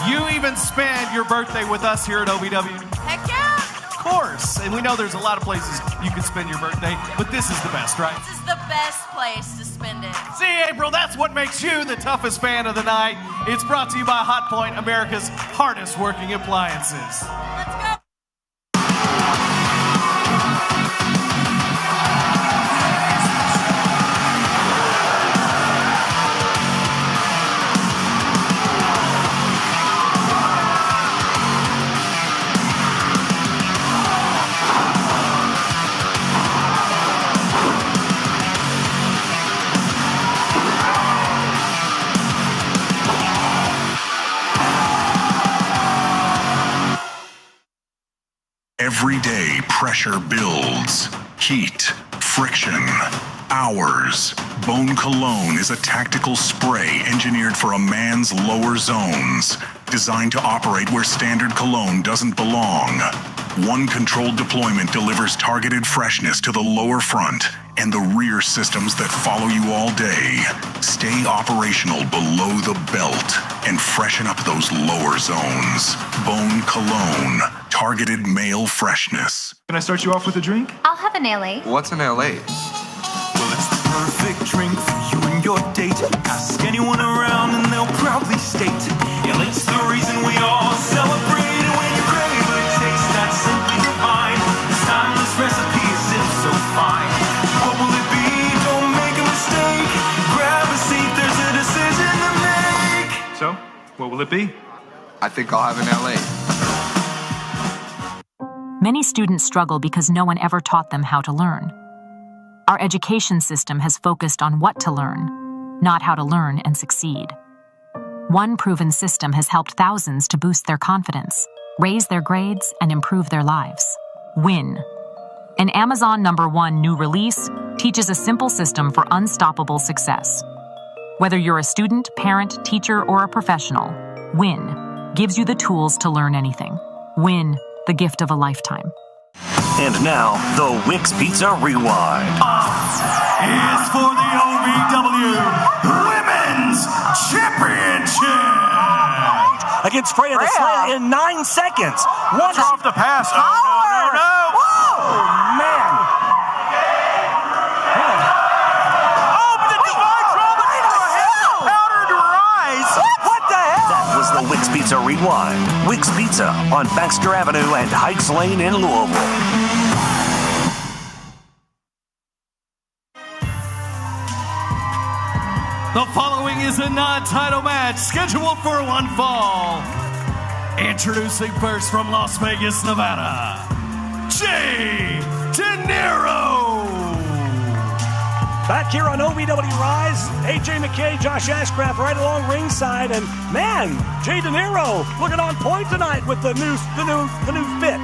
S12: You even spend your birthday with us here at OVW.
S11: Heck yeah!
S12: Of course. And we know there's a lot of places you can spend your birthday, but this is the best, right?
S11: This is the best place to spend it.
S12: See, April, that's what makes you the toughest fan of the night. It's brought to you by Hotpoint, America's hardest working appliances.
S11: Let's go!
S9: Every day, pressure builds. Heat, friction, hours. Bone Cologne is a tactical spray engineered for a man's lower zones, designed to operate where standard cologne doesn't belong. One controlled deployment delivers targeted freshness to the lower front and the rear systems that follow you all day. Stay operational below the belt and freshen up those lower zones. Bone Cologne, targeted male freshness.
S16: Can I start you off with a drink?
S4: I'll have an L8.
S17: What's an L8?
S15: Well, it's the perfect drink for you and your date. Ask anyone around and they'll proudly state, yeah, it's the reason we all celebrate. And when you crave a taste that's simply divine, this timeless recipe is so fine. What will it be? Don't make a mistake. Grab a seat, there's a decision to make.
S16: So, what will it be?
S17: I think I'll have an L8.
S18: Many students struggle because no one ever taught them how to learn. Our education system has focused on what to learn, not how to learn and succeed. One proven system has helped thousands to boost their confidence, raise their grades, and improve their lives. Win. An Amazon #1 new release teaches a simple system for unstoppable success. Whether you're a student, parent, teacher, or a professional, Win gives you the tools to learn anything. Win, the gift of a lifetime.
S7: And now, the Wix Pizza Rewind.
S12: Is for the OVW Women's Championship
S2: against Freya the Slayer in 9 seconds.
S13: Watch off the pass. Oh, no.
S2: Oh, man.
S13: Oh, but the divine trauma powder to rise.
S2: What the hell?
S7: That was the Wix Pizza Rewind. Wix Pizza on Baxter Avenue and Heights Lane in Louisville.
S12: The following is a non-title match scheduled for one fall. Introducing first from Las Vegas, Nevada, Jay De Niro.
S2: Back here on OVW Rise, AJ McKay, Josh Ashcraft right along ringside, and man, Jay De Niro looking on point tonight with the new fit.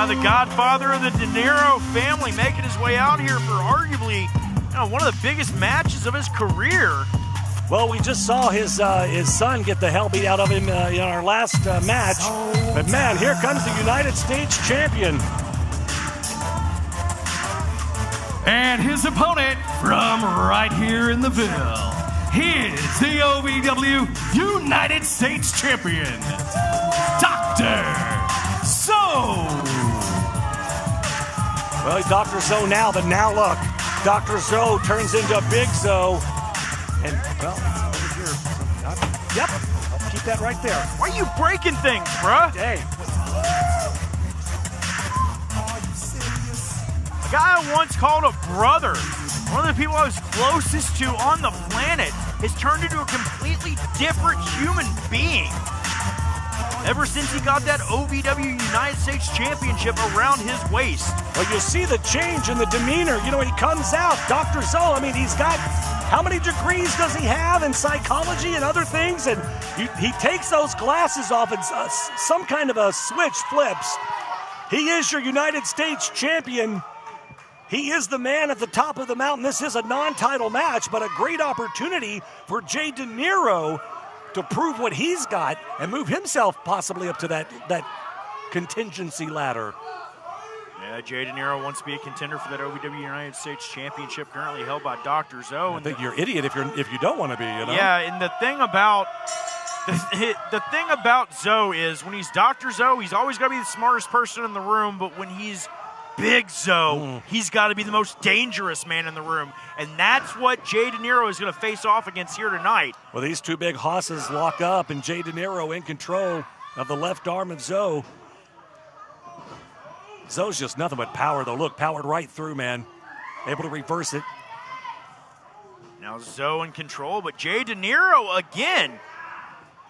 S13: The godfather of the De Niro family making his way out here for arguably one of the biggest matches of his career.
S2: Well, we just saw his son get the hell beat out of him in our last match. But man, here comes the United States champion.
S12: And his opponent from right here in the Ville, he is the OVW United States champion, Dr. Zoe.
S2: Well, he's Dr. Zoe now, but now look, Dr. Zoe turns into Big Zoe. And, well, over here. Yep, I'll keep that right there.
S13: Why are you breaking things, bruh?
S2: Hey.
S13: A guy I once called a brother, one of the people I was closest to on the planet, has turned into a completely different human being. ever since he got that OVW United States Championship around his waist.
S2: Well, you'll see the change in the demeanor. You know, when he comes out, Dr. Zoe, I mean, he's got, how many degrees does he have in psychology and other things? And he takes those glasses off and some kind of a switch flips. He is your United States champion. He is the man at the top of the mountain. This is a non-title match, but a great opportunity for Jay De Niro to prove what he's got and move himself possibly up to that contingency ladder.
S13: Yeah, Jay De Niro wants to be a contender for that OVW United States Championship, currently held by Dr. Zoe.
S2: I think you're an idiot if you don't want to be, you know?
S13: Yeah, and the thing about Zoe is when he's Dr. Zoe, he's always got to be the smartest person in the room, but when he's Big Zoe, he's got to be the most dangerous man in the room. And that's what Jay De Niro is going to face off against here tonight.
S2: Well, these two big hosses lock up, and Jay De Niro in control of the left arm of Zoe. Zoe's just nothing but power, though. Look, powered right through, man. Able to reverse it.
S13: Now Zoe in control, but Jay De Niro again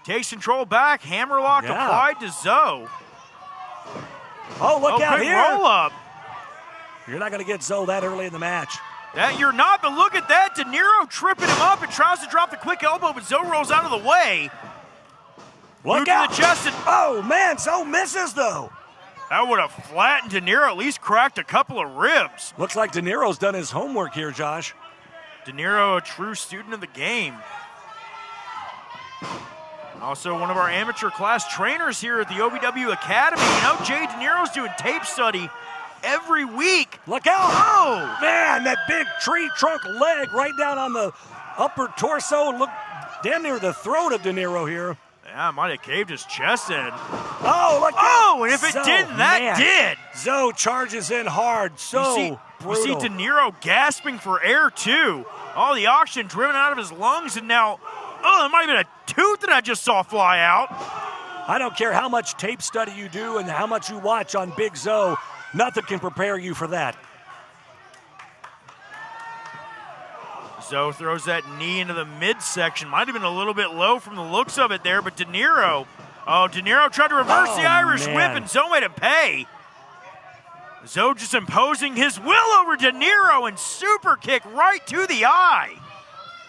S13: takes control back. Hammerlock applied to Zoe.
S2: Oh, look out here.
S13: Roll up.
S2: You're not going to get Zoe that early in the match.
S13: That you're not, but look at that. De Niro tripping him up and tries to drop the quick elbow, but Zoe rolls out of the way.
S2: Look out.
S13: To the chest and,
S2: oh, man, Zoe misses, though.
S13: That would have flattened De Niro, at least cracked a couple of ribs.
S2: Looks like De Niro's done his homework here, Josh.
S13: De Niro, a true student of the game. Also one of our amateur class trainers here at the OVW Academy. You know, Jay De Niro's doing tape study every week.
S2: Look out.
S13: Oh!
S2: Man, that big tree trunk leg right down on the upper torso. Look damn near the throat of De Niro here.
S13: Yeah, might have caved his chest in.
S2: Oh, look out.
S13: Oh, and if it didn't, that
S2: man.
S13: did.
S2: Zoe charges in hard. So brutal.
S13: You see De Niro gasping for air, too. All the oxygen driven out of his lungs, and now, oh, there might have been a tooth that I just saw fly out.
S2: I don't care how much tape study you do and how much you watch on Big Zoe, nothing can prepare you for that.
S13: Zoe throws that knee into the midsection. Might have been a little bit low from the looks of it there, but De Niro. Oh, De Niro tried to reverse the Irish whip, and Zoe made him pay. Zoe just imposing his will over De Niro and super kick right to the eye.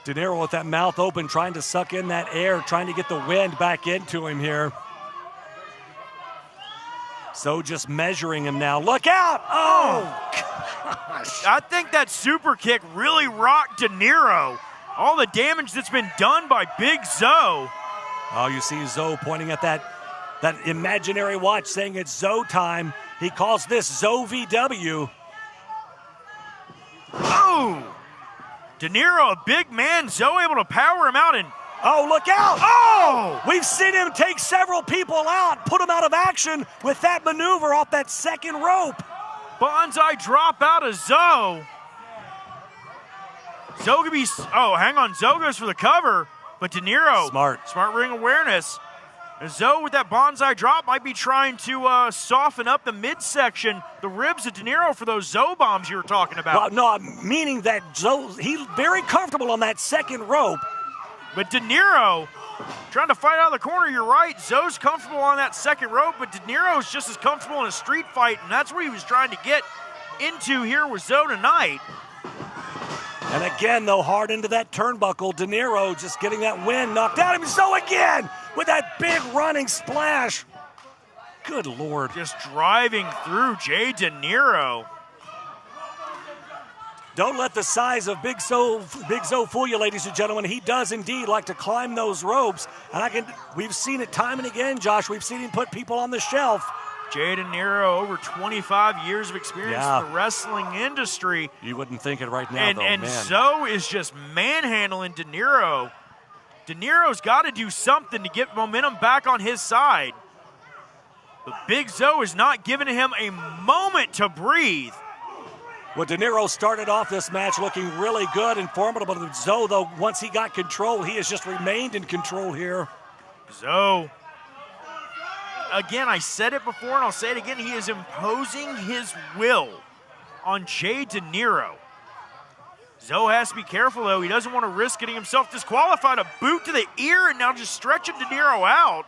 S2: De Niro with that mouth open, trying to suck in that air, trying to get the wind back into him here. Zoe just measuring him now. Look out! Oh, gosh.
S13: I think that super kick really rocked De Niro. All the damage that's been done by Big Zoe.
S2: Oh, you see Zoe pointing at that imaginary watch saying it's Zoe time. He calls this Zoe VW.
S13: Oh! De Niro, a big man, Zoe able to power him out and...
S2: Oh, look out!
S13: Oh!
S2: We've seen him take several people out, put them out of action with that maneuver off that second rope.
S13: Bonsai drop out of Zoe. Zoe could be... Oh, hang on. Zoe goes for the cover, but De Niro... Smart ring awareness. Zoe with that bonsai drop might be trying to soften up the midsection, the ribs of De Niro for those Zoe bombs you were talking about.
S2: Well, no, meaning that Zoe, he's very comfortable on that second rope.
S13: But De Niro trying to fight out of the corner, you're right. Zoe's comfortable on that second rope, but De Niro's just as comfortable in a street fight, and that's what he was trying to get into here with Zoe tonight.
S2: And again, though, hard into that turnbuckle. De Niro just getting that wind knocked out of him. Zoe again with that big running splash. Good Lord.
S13: Just driving through Jay De Niro.
S2: Don't let the size of Big Zoe fool you, ladies and gentlemen. He does indeed like to climb those ropes. And we've seen it time and again, Josh. We've seen him put people on the shelf.
S13: Jay De Niro, over 25 years of experience in the wrestling industry.
S2: You wouldn't think it right now,
S13: and Zoe is just manhandling De Niro. De Niro's got to do something to get momentum back on his side. But Big Zoe is not giving him a moment to breathe.
S2: Well, De Niro started off this match looking really good and formidable. Zoe, though, once he got control, he has just remained in control here.
S13: Zoe. Again, I said it before and I'll say it again. He is imposing his will on Jay De Niro. Zoe has to be careful, though. He doesn't want to risk getting himself disqualified. A boot to the ear and now just stretching De Niro out.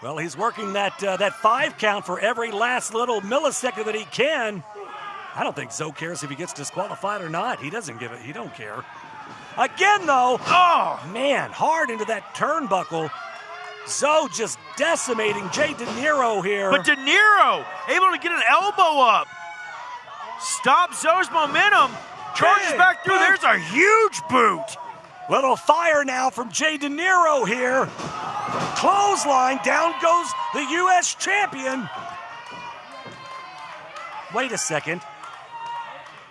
S2: Well, he's working that 5 count for every last little millisecond that he can. I don't think Zoe cares if he gets disqualified or not. He doesn't give it. He don't care. Again, though. Oh, man, hard into that turnbuckle. Zoe just decimating Jay De Niro here.
S13: But De Niro able to get an elbow up. Stop Zoe's momentum. Charges back through. There's a huge boot.
S2: Little fire now from Jay De Niro here. Clothesline. Down goes the U.S. champion. Wait a second.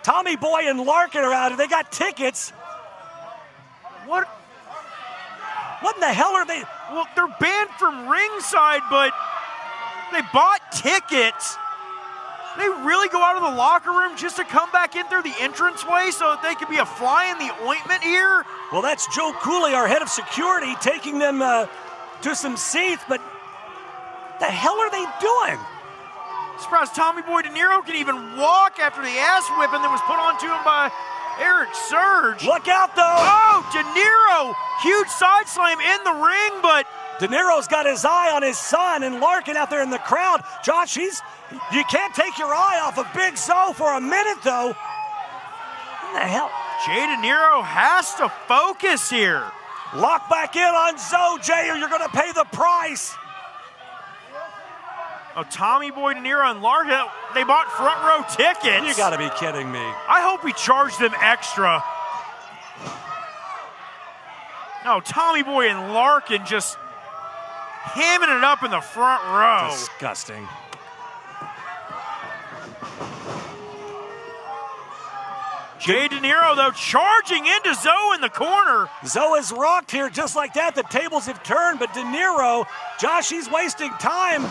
S2: Tommy Boy and Larkan are out. They got tickets.
S13: What
S2: in the hell are they?
S13: Well, they're banned from ringside, but they bought tickets. They really go out of the locker room just to come back in through the entranceway so that they could be a fly in the ointment here?
S2: Well, that's Joe Cooley, our head of security, taking them to some seats, but the hell are they doing?
S13: Surprised Tommy Boy De Niro can even walk after the ass whipping that was put onto him by Eric Surge.
S2: Look out, though.
S13: Oh, De Niro. Huge side slam in the ring, but
S2: De Niro's got his eye on his son, and Larkan out there in the crowd. Josh, you can't take your eye off of Big Zoe for a minute, though. What the hell?
S13: Jay De Niro has to focus here.
S2: Lock back in on Zoe, Jay, or you're going to pay the price.
S13: Oh, Tommy Boy De Niro and Larkan, they bought front row tickets.
S2: You got to be kidding me.
S13: I hope we charged them extra. No, Tommy Boy and Larkan just hamming it up in the front row.
S2: Disgusting.
S13: Jay De Niro, though, charging into Zoe in the corner.
S2: Zoe is rocked here just like that. The tables have turned, but De Niro, Josh, he's wasting time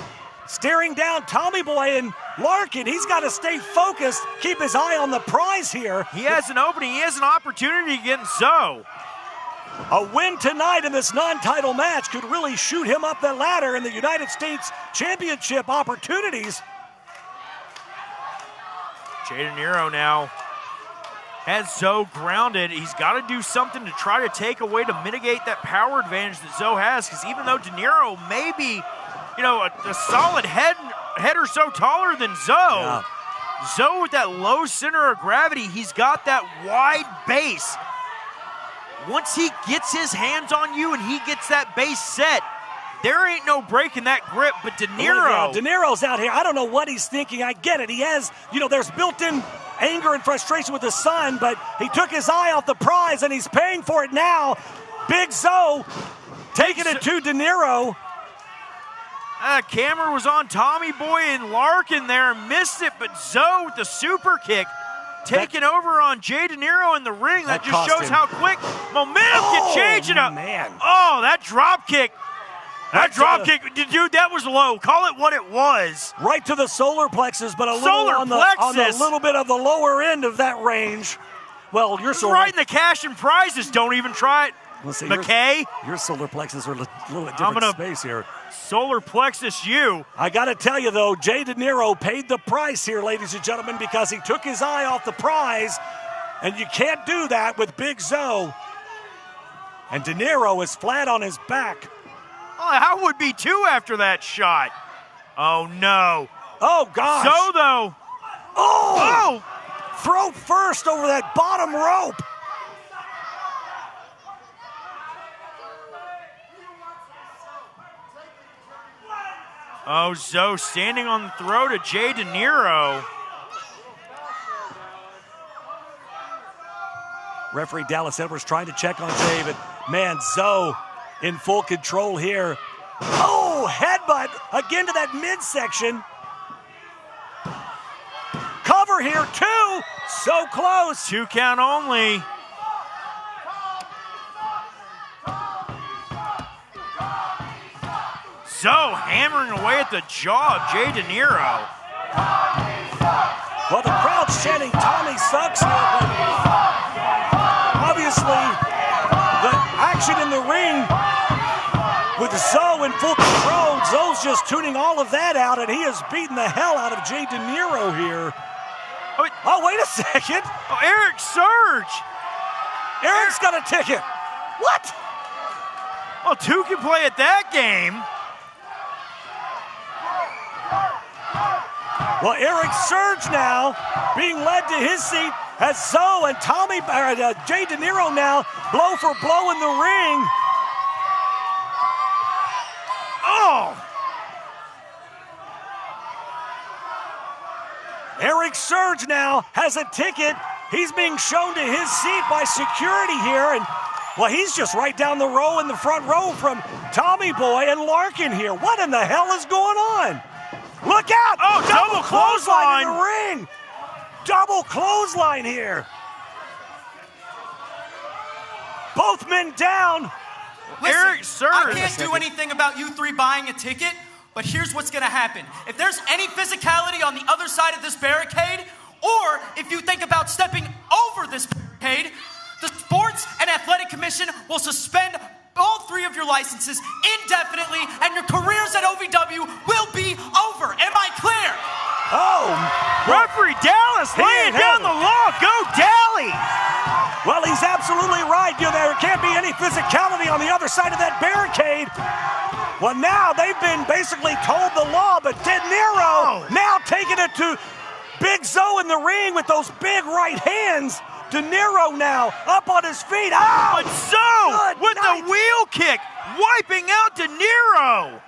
S2: staring down Tommy Boy and Larkan. He's got to stay focused, keep his eye on the prize here.
S13: He has an opening. He has an opportunity against Zoe.
S2: A win tonight in this non-title match could really shoot him up the ladder in the United States Championship opportunities.
S13: Jay De Niro now has Zoe grounded. He's got to do something to try to take away to mitigate that power advantage that Zoe has, because even though De Niro may be, a solid head or so taller than Zoe, Zoe with that low center of gravity, he's got that wide base. Once he gets his hands on you and he gets that base set, there ain't no breaking that grip. But De Niro.
S2: De Niro's out here. I don't know what he's thinking. I get it. He has, there's built-in anger and frustration with his son, but he took his eye off the prize and he's paying for it now. Big Zoe taking it to De Niro.
S13: Camera was on Tommy Boy and Larkan there and missed it, but Zoe with the super kick taking over on Jay De Niro in the ring. That just shows how quick momentum can change it up.
S2: Man.
S13: Oh, that drop kick. That drop kick, dude, that was low. Call it what it was.
S2: Right to the solar plexus, but a little on the little bit of the lower end of that range. Well, you're
S13: right in the cash and prizes. Don't even try it.
S2: Let's see,
S13: McKay.
S2: Your solar plexus are a little bit different space here.
S13: Solar plexus you.
S2: I got to tell you, though, Jay De Niro paid the price here, ladies and gentlemen, because he took his eye off the prize, and you can't do that with Big Zoe. And De Niro is flat on his back.
S13: Oh, I would be too after that shot. Oh, no.
S2: Oh, gosh.
S13: Zoe, though.
S2: Oh! Throat first over that bottom rope.
S13: Oh, Zoe standing on the throat of Jay De Niro.
S2: Referee Dallas Edwards trying to check on Jay, but man, Zoe in full control here. Oh, headbutt again to that midsection. Cover here, 2. So close.
S13: 2 count only. Zoe hammering away at the jaw of Jay De Niro.
S2: Well, the crowd's chanting Tommy sucks here, but obviously the action in the ring with Zoe in full control. Zoe's just tuning all of that out, and he is beating the hell out of Jay De Niro here. Oh, wait a second.
S13: Oh, Eric Surge.
S2: Eric's got a ticket. What?
S13: Well, 2 can play at that game.
S2: Well, Eric Surge now being led to his seat as Zoe and Jay De Niro now blow for blow in the ring. Oh! Eric Surge now has a ticket. He's being shown to his seat by security here, and well, he's just right down the row in the front row from Tommy Boy and Larkan here. What in the hell is going on? Look out!
S13: Oh, double clothesline
S2: in the ring! Double clothesline here. Both men down.
S21: Listen,
S13: Eric Surge.
S21: I can't do anything about you three buying a ticket, but here's what's going to happen. If there's any physicality on the other side of this barricade, or if you think about stepping over this barricade, the Sports and Athletic Commission will suspend all three of your licenses indefinitely, and your careers at OVW will be over. Am I clear?
S2: Oh!
S13: Referee Dallas laying down the law. Go Dally!
S2: Well, he's absolutely right. There can't be any physicality on the other side of that barricade. Well, now they've been basically told the law, but De Niro now taking it to Big Zoe in the ring with those big right hands. De Niro now up on his feet. Oh!
S13: But Zoe with the wheel kick, wiping out De Niro.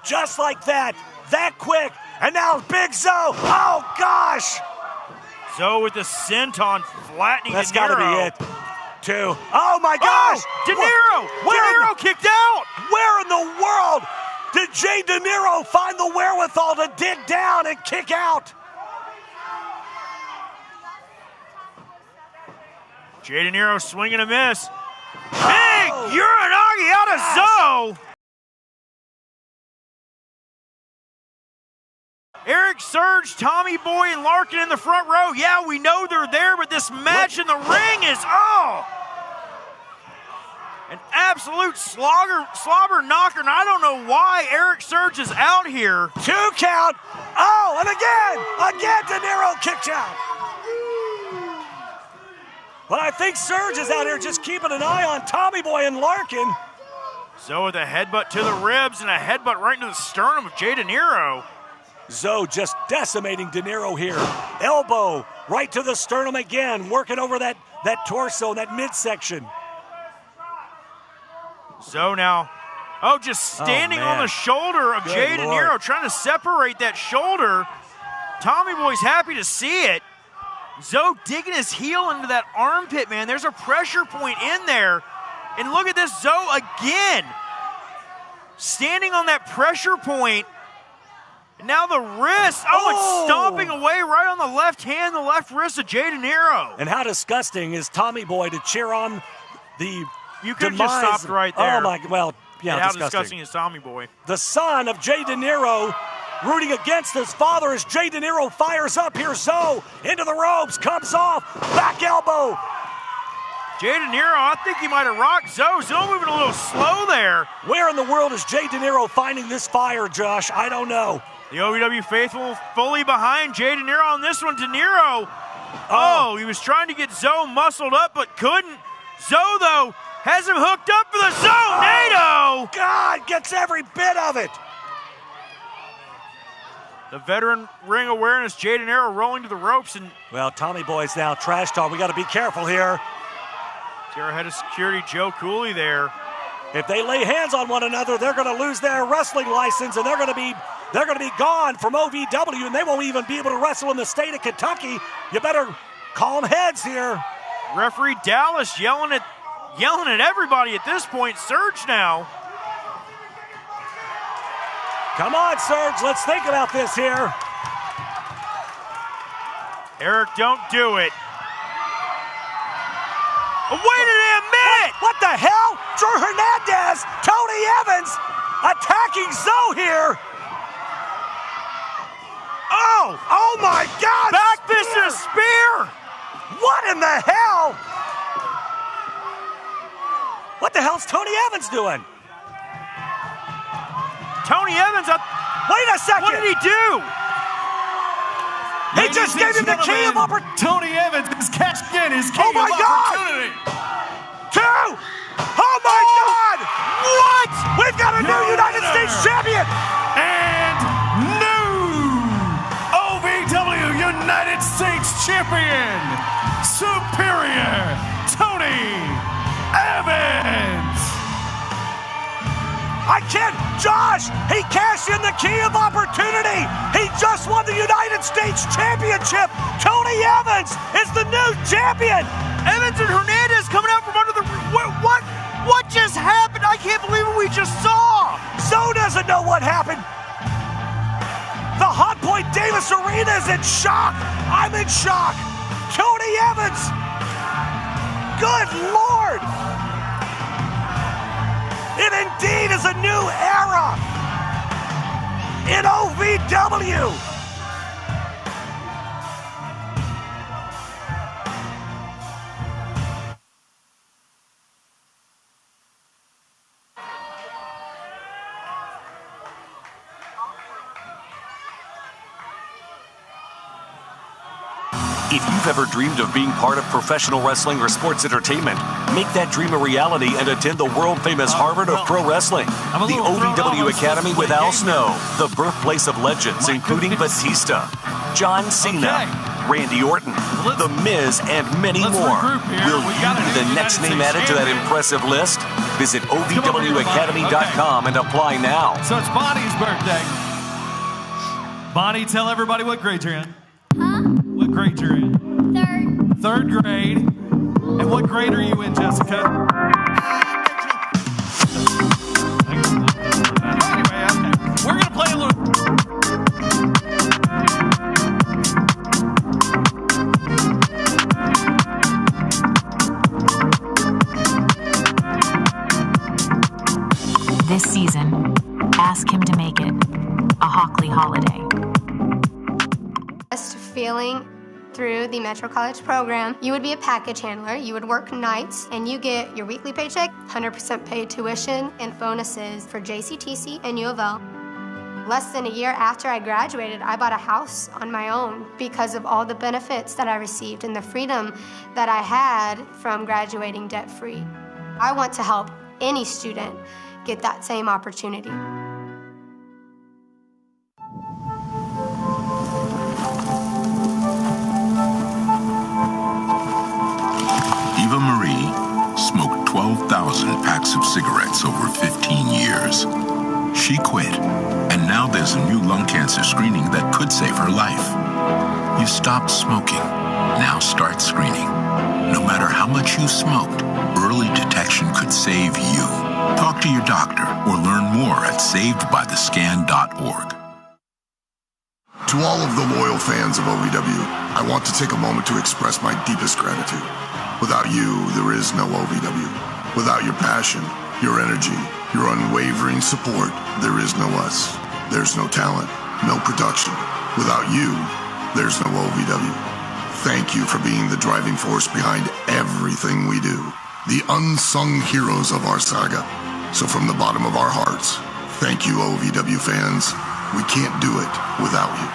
S2: Just like that quick. And now Big Zoe. Oh, gosh.
S13: Zoe with the senton flattening
S2: That's
S13: De Niro.
S2: got to be it. Two. Oh, my gosh.
S13: De Niro. De Niro kicked out.
S2: Where in the world did Jay De Niro find the wherewithal to dig down and kick out?
S13: Jay De Niro swinging a miss. Big Uranagi out of Zoe. Eric Surge, Tommy Boy, and Larkan in the front row. Yeah, we know they're there, but this match in the ring is, an absolute slobber knocker. And I don't know why Eric Surge is out here.
S2: 2 count. Oh, and again, De Niro kicked out. But I think Surge is out here just keeping an eye on Tommy Boy and Larkan.
S13: Zoe with a headbutt to the ribs and a headbutt right into the sternum of Jay De Niro.
S2: Zoe just decimating De Niro here. Elbow right to the sternum again, working over that torso, that midsection.
S13: Zoe now, just standing on the shoulder of Jay De Niro, trying to separate that shoulder. Tommy Boy's happy to see it. Zoe digging his heel into that armpit, man. There's a pressure point in there. And look at this, Zoe again. Standing on that pressure point. And now the wrist. It's stomping away right on the left hand, the left wrist of Jay De Niro.
S2: And how disgusting is Tommy Boy to cheer on the
S13: You could have just stopped right there.
S2: Oh, my, well, yeah,
S13: and how disgusting is Tommy Boy?
S2: The son of Jay De Niro rooting against his father as Jay De Niro fires up here. Zoe into the ropes, comes off, back elbow.
S13: Jay De Niro, I think he might have rocked Zoe. Zoe moving a little slow there.
S2: Where in the world is Jay De Niro finding this fire, Josh? I don't know.
S13: The OVW faithful fully behind Jay De Niro on this one. De Niro, he was trying to get Zoe muscled up but couldn't. Zoe, though, has him hooked up for the Zoe-nado.
S2: God, gets every bit of it.
S13: The veteran ring awareness, Jay De Niro rolling to the ropes. And
S2: well, Tommy Boy's now trash talk. We got to be careful here.
S13: Our head of security, Joe Cooley there.
S2: If they lay hands on one another, they're going to lose their wrestling license, and they're going to be gone from OVW, and they won't even be able to wrestle in the state of Kentucky. You better calm heads here.
S13: Referee Dallas yelling at everybody at this point. Surge now.
S2: Come on, Surge. Let's think about this here.
S13: Eric, don't do it. Wait a minute!
S2: What the hell? Drew Hernandez, Tony Evans attacking Zoe here. Oh my God!
S13: Back fist and a spear!
S2: What in the hell? What the hell's Tony Evans doing?
S13: Tony Evans,
S2: wait a second!
S13: What did he do?
S2: He just gave him the key of opportunity.
S12: Tony Evans is cashing in his key of
S2: Oh
S12: opportunity.
S2: my God! 2! Oh my God!
S13: What?
S2: We've got a new United States champion!
S12: And new champion, Superior Tony Evans.
S2: I can't, Josh, he cashed in the key of opportunity. He just won the United States Championship. Tony Evans is the new champion.
S13: Evans and Hernandez coming out from under the, what just happened? I can't believe what we just saw.
S2: So doesn't know what happened. The Hotpoint Davis Arena is in shock. I'm in shock. Tony Evans. Good Lord. It indeed is a new era in OVW.
S7: If you've ever dreamed of being part of professional wrestling or sports entertainment, make that dream a reality and attend the world-famous Harvard of Pro Wrestling, the OVW Academy with Al Snow, the birthplace of legends including Batista, John Cena, Randy Orton, The Miz, and many more. Will you be the next name added to that impressive list? Visit OVWacademy.com and apply now.
S12: So it's Bonnie's birthday. Bonnie, tell everybody what grade you're in. What grade you're in? Third grade. And what grade are you in, Jessica? Anyway, okay. We're going to play a little...
S18: This season, ask him to make it a Hockley holiday.
S8: Best feeling through the Metro College program, you would be a package handler, you would work nights, and you get your weekly paycheck, 100% paid tuition, and bonuses for JCTC and U of L. Less than a year after I graduated, I bought a house on my own because of all the benefits that I received and the freedom that I had from graduating debt-free. I want to help any student get that same opportunity.
S9: Eva Marie smoked 12,000 packs of cigarettes over 15 years. She quit, and now there's a new lung cancer screening that could save her life. You stopped smoking. Now start screening. No matter how much you smoked, early detection could save you. Talk to your doctor or learn more at savedbythescan.org.
S10: To all of the loyal fans of OVW, I want to take a moment to express my deepest gratitude. Without you, there is no OVW. Without your passion, your energy, your unwavering support, there is no us. There's no talent, no production. Without you, there's no OVW. Thank you for being the driving force behind everything we do. The unsung heroes of our saga. So from the bottom of our hearts, thank you, OVW fans. We can't do it without you.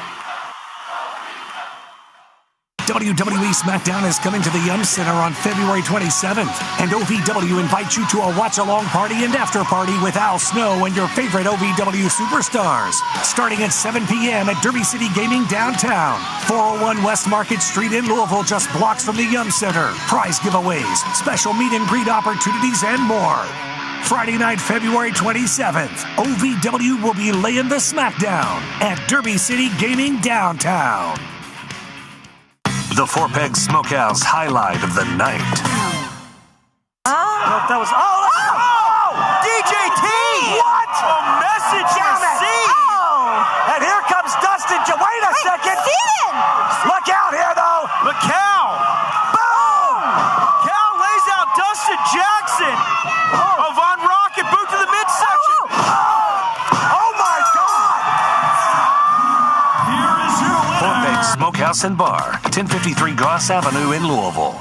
S2: WWE SmackDown is coming to the Yum Center on February 27th, and OVW invites you to a watch-along party and after-party with Al Snow and your favorite OVW superstars, starting at 7 p.m. at Derby City Gaming downtown, 401 West Market Street in Louisville, just blocks from the Yum Center. Prize giveaways, special meet-and-greet opportunities, and more. Friday night, February 27th, OVW will be laying the smackdown at Derby City Gaming downtown.
S7: The Four Peg Smokehouse highlight of the night.
S2: That was...
S13: DJT!
S2: What?
S13: A message received!
S2: Oh. And here comes Dustin. Wait a second.
S11: Steven!
S2: Look out here, though.
S13: But Cal!
S2: Boom!
S13: Cal lays out Dustin Jackson. A Von Rocket boot to the midsection.
S2: Oh, my God!
S13: Here is your winner.
S7: Four Peg Smokehouse and Bar, 1053 Goss Avenue in Louisville.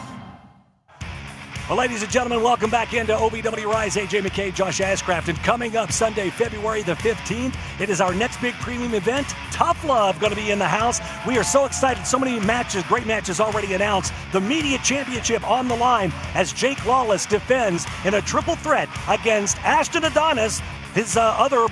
S2: Well, ladies and gentlemen, welcome back into OVW RISE. AJ McKay, Josh Ashcraft, and coming up Sunday, February the 15th, it is our next big premium event. Tough Love going to be in the house. We are so excited. So many matches, great matches already announced. The Media Championship on the line as Jake Lawless defends in a triple threat against Ashton Adonis, his other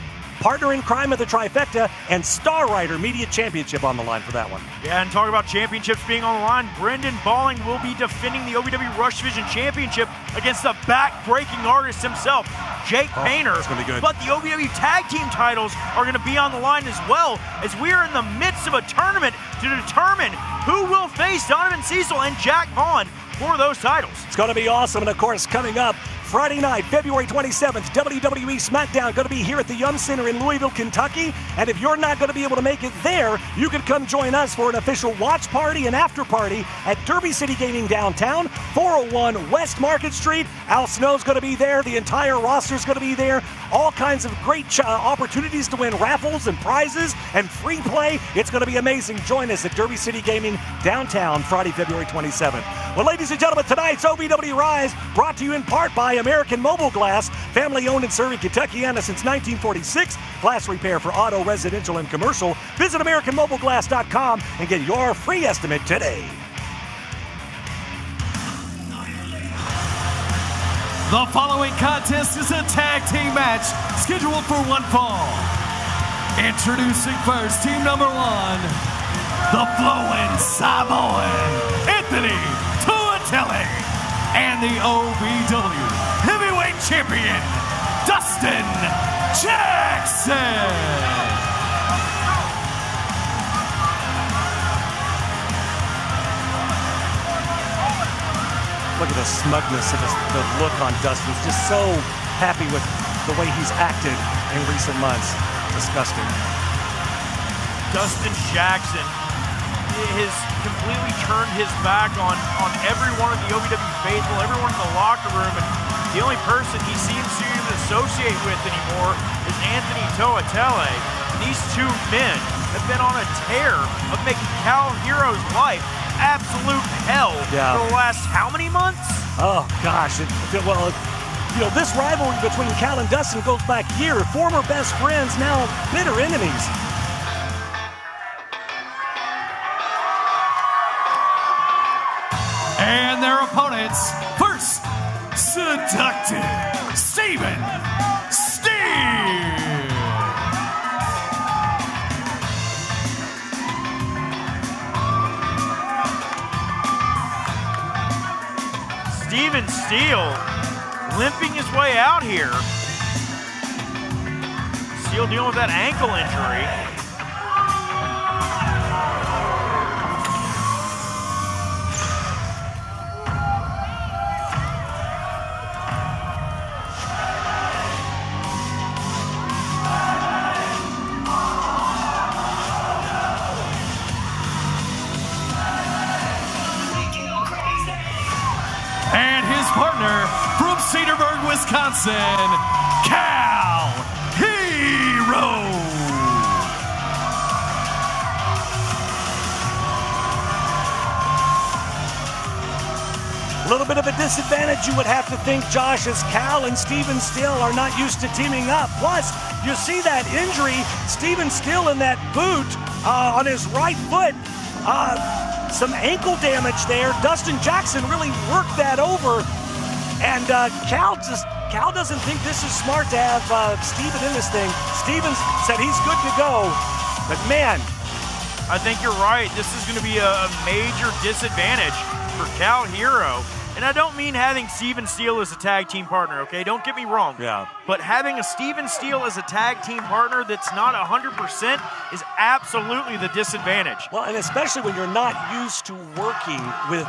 S2: partner in crime of the trifecta, and Star Rider Media Championship on the line for that one.
S13: Yeah, and talk about championships being on the line. Brendan Balling will be defending the OVW Rush Division Championship against the back-breaking artist himself, Jake Painter.
S2: That's gonna be good.
S13: But the OVW Tag Team titles are going to be on the line as well, as we are in the midst of a tournament to determine who will face Donovan Cecil and Jack Vaughn for those titles.
S2: It's going to be awesome, and of course, coming up Friday night, February 27th, WWE SmackDown going to be here at the Yum Center in Louisville, Kentucky. And if you're not going to be able to make it there, you can come join us for an official watch party and after party at Derby City Gaming downtown, 401 West Market Street. Al Snow's going to be there. The entire roster's going to be there. All kinds of great opportunities to win raffles and prizes and free play. It's going to be amazing. Join us at Derby City Gaming downtown, Friday, February 27th. Well, ladies and gentlemen, tonight's OVW Rise brought to you in part by American Mobile Glass, family owned and serving Kentuckiana since 1946. Glass repair for auto, residential, and commercial. Visit AmericanMobileGlass.com and get your free estimate today.
S12: The following contest is a tag team match scheduled for one fall. Introducing first, team number one, the Flowing Samoan, Anthony Tuatele, and the OVW Heavyweight Champion, Dustin Jackson.
S2: Look at the smugness of the look on Dustin. He's just so happy with the way he's acted in recent months. Disgusting.
S13: Dustin Jackson has completely turned his back on every one of the OVW faithful, everyone in the locker room, and the only person he seems to even associate with anymore is Anthony Tuatele. These two men have been on a tear of making Cal Herro's life absolute hell for the last how many months?
S2: Oh, gosh. Well, you know, this rivalry between Cal and Dustin goes back years. Former best friends, now bitter enemies.
S12: And their opponents, first, Seductive Steven Steele.
S13: Steven Steele limping his way out here. Steele dealing with that ankle injury.
S12: Partner from Cedarburg, Wisconsin, Cal Herro.
S2: A little bit of a disadvantage, you would have to think, Josh, as Cal and Steven Steele are not used to teaming up. Plus, you see that injury, Steven Steele in that boot on his right foot. Some ankle damage there. Dustin Jackson really worked that over. And Cal doesn't think this is smart to have Steven in this thing. Steven said he's good to go. But, man.
S13: I think you're right. This is going to be a major disadvantage for Cal Herro. And I don't mean having Steven Steele as a tag team partner, okay? Don't get me wrong.
S2: Yeah.
S13: But having a Steven Steele as a tag team partner that's not 100% is absolutely the disadvantage.
S2: Well, and especially when you're not used to working with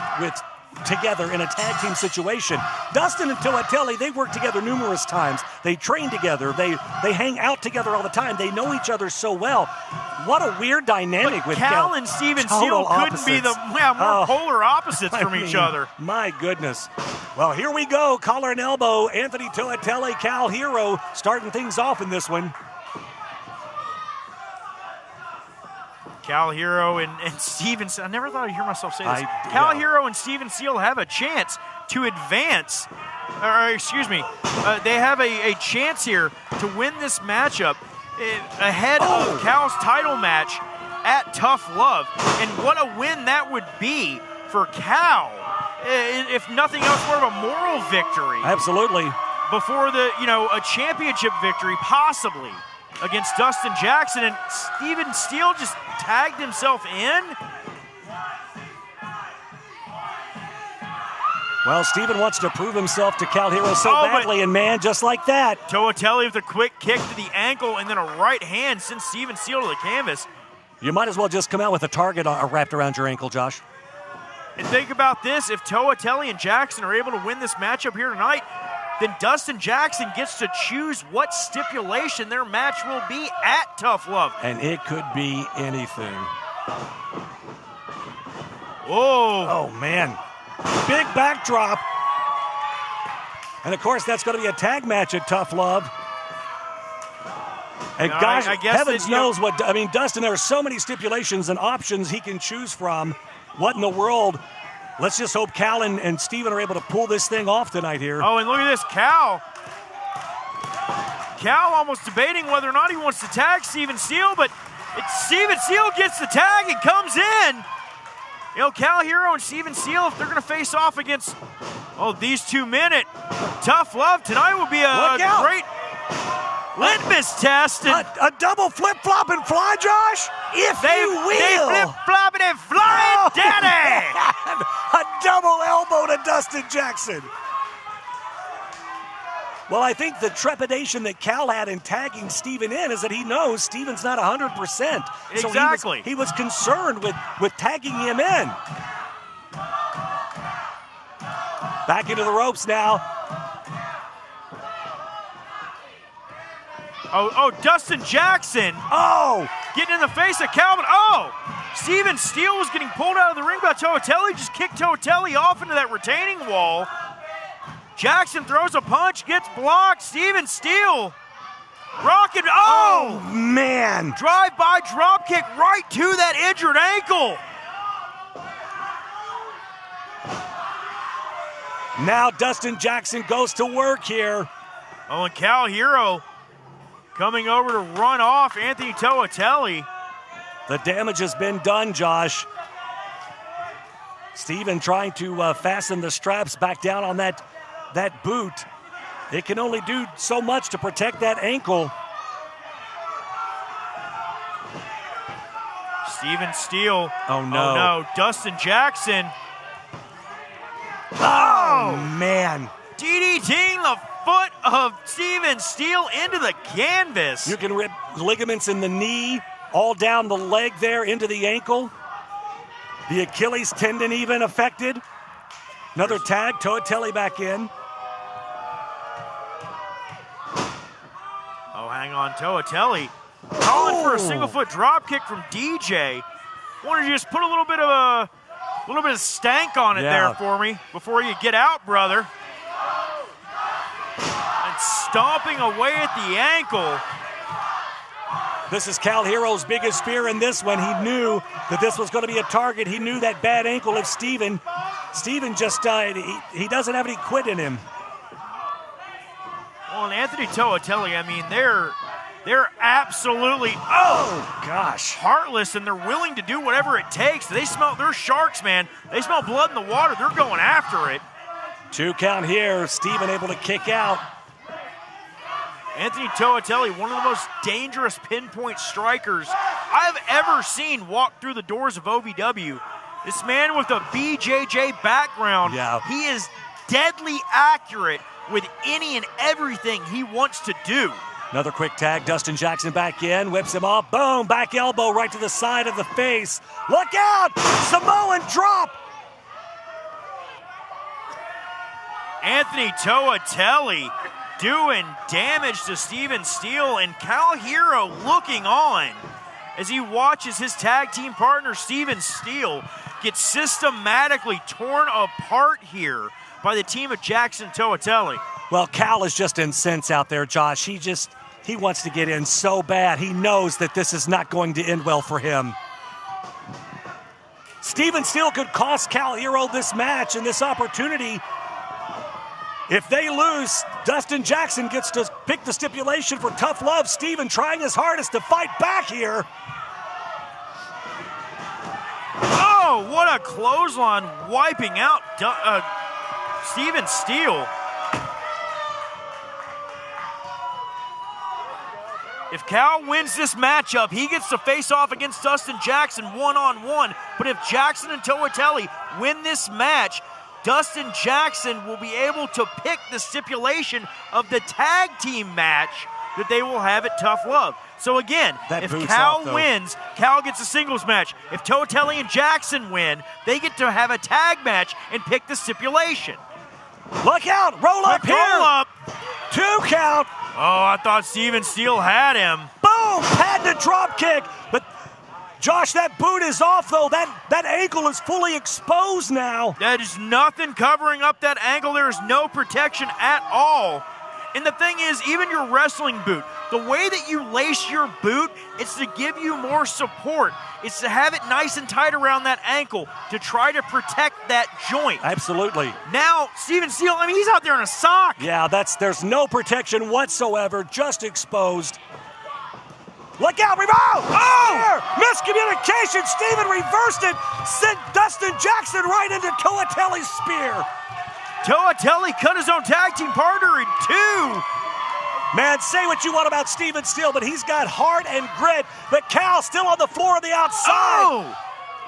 S2: together in a tag team situation. Dustin and Tuatele, they work together numerous times. They train together. They hang out together all the time. They know each other so well. What a weird dynamic
S13: but
S2: with
S13: Cal and Steven Steele couldn't be the more polar opposites from each other.
S2: My goodness. Well, here we go. Collar and elbow. Anthony Tuatele, Cal Herro starting things off in this one.
S13: Cal Herro and Steven, I never thought I'd hear myself say this. Cal Herro and Steven Steele have a chance to advance, they have a chance here to win this matchup ahead of Cal's title match at Tough Love. And what a win that would be for Cal, if nothing else, more of a moral victory.
S2: Absolutely.
S13: Before a championship victory, possibly. against Dustin Jackson, and Steven Steele just tagged himself in.
S2: Well, Steven wants to prove himself to Cal Herro so badly, and man, just like that.
S13: Toatelli with a quick kick to the ankle and then a right hand sends Steven Steele to the canvas.
S2: You might as well just come out with a target wrapped around your ankle, Josh.
S13: And think about this, if Toatelli and Jackson are able to win this matchup here tonight, then Dustin Jackson gets to choose what stipulation their match will be at Tough Love.
S2: And it could be anything.
S13: Whoa.
S2: Oh, man. Big backdrop. And, of course, that's going to be a tag match at Tough Love. And, gosh,
S13: I guess
S2: heavens knows what... I mean, Dustin, there are so many stipulations and options he can choose from. What in the world? Let's just hope Cal and Steven are able to pull this thing off tonight here.
S13: Oh, and look at this, Cal. Cal almost debating whether or not he wants to tag Steven Steele, but Steven Steele gets the tag and comes in. You know, Cal Herro and Steven Steele, if they're going to face off against, these two men at Tough Love, tonight will be a great litmus test.
S2: A double flip-flop and fly, Josh? If you will.
S13: They flip-flopping and flying, daddy!
S2: A double elbow to Dustin Jackson. Well, I think the trepidation that Cal had in tagging Steven in is that he knows Steven's not 100%.
S13: Exactly.
S2: So he was concerned with tagging him in. Back into the ropes now.
S13: Oh, Dustin Jackson. Getting in the face of Calvin. Steven Steele was getting pulled out of the ring by Toatelli. Just kicked Toatelli off into that retaining wall. Jackson throws a punch, gets blocked. Steven Steele rocking.
S2: Oh, man.
S13: Drive-by drop kick right to that injured ankle.
S2: Now Dustin Jackson goes to work here.
S13: Oh, and Cal Herro coming over to run off Anthony Toatelli.
S2: The damage has been done, Josh. Steven trying to fasten the straps back down on that boot. It can only do so much to protect that ankle.
S13: Steven Steele.
S2: Oh, no.
S13: Dustin Jackson.
S2: Oh, man.
S13: DDTing the foot of Steven Steele into the canvas.
S2: You can rip ligaments in the knee, all down the leg there into the ankle. The Achilles tendon even affected. Another tag, Toatelli back in.
S13: Oh, hang on, Toatelli calling for a single foot drop kick from DJ. Wanted you to just put a little bit of stank on it there for me before you get out, brother. And stomping away at the ankle.
S2: This is Cal Herro's biggest fear in this one. He knew that this was going to be a target. He knew that bad ankle of Steven just died. He doesn't have any quit in him.
S13: Well, and Anthony Toatelli, I mean, they're absolutely heartless, and they're willing to do whatever it takes. They're sharks, man. They smell blood in the water. They're going after it.
S2: 2 count here. Steven able to kick out.
S13: Anthony Toatelli, one of the most dangerous pinpoint strikers I have ever seen walk through the doors of OVW. This man with a BJJ background, he is deadly accurate with any and everything he wants to do.
S2: Another quick tag, Dustin Jackson back in, whips him off, boom, back elbow right to the side of the face. Look out, Samoan drop.
S13: Anthony Toatelli doing damage to Steven Steele, and Cal Herro looking on as he watches his tag team partner Steven Steele get systematically torn apart here by the team of Jackson Toatelli.
S2: Well, Cal is just incensed out there, Josh. He wants to get in so bad. He knows that this is not going to end well for him. Steven Steele could cost Cal Herro this match and this opportunity. If they lose, Dustin Jackson gets to pick the stipulation for Tough Love. Steven trying his hardest to fight back here.
S13: Oh, what a clothesline wiping out Steven Steele. If Cal wins this matchup, he gets to face off against Dustin Jackson one-on-one. But if Jackson and Toatelli win this match, Dustin Jackson will be able to pick the stipulation of the tag team match that they will have at Tough Love. So again, if Cal wins, Cal gets a singles match. If Toatelli and Jackson win, they get to have a tag match and pick the stipulation.
S2: Look out! Roll up here!
S13: Roll up!
S2: 2 count!
S13: Oh, I thought Steven Steele had him.
S2: Boom! Patented drop kick. But Josh, that boot is off though. That ankle is fully exposed now.
S13: That is nothing covering up that ankle. There is no protection at all. And the thing is, even your wrestling boot, the way that you lace your boot, it's to give you more support. It's to have it nice and tight around that ankle to try to protect that joint.
S2: Absolutely.
S13: Now, Steven Steele, I mean, he's out there in a sock.
S2: Yeah, there's no protection whatsoever, just exposed. Look out, rebound! Oh! Here, miscommunication. Steven reversed it, sent Dustin Jackson right into Toatelli's spear.
S13: Toatelli cut his own tag team partner in 2.
S2: Man, say what you want about Steven Steele, but he's got heart and grit. But Cal still on the floor on the outside.
S13: Oh!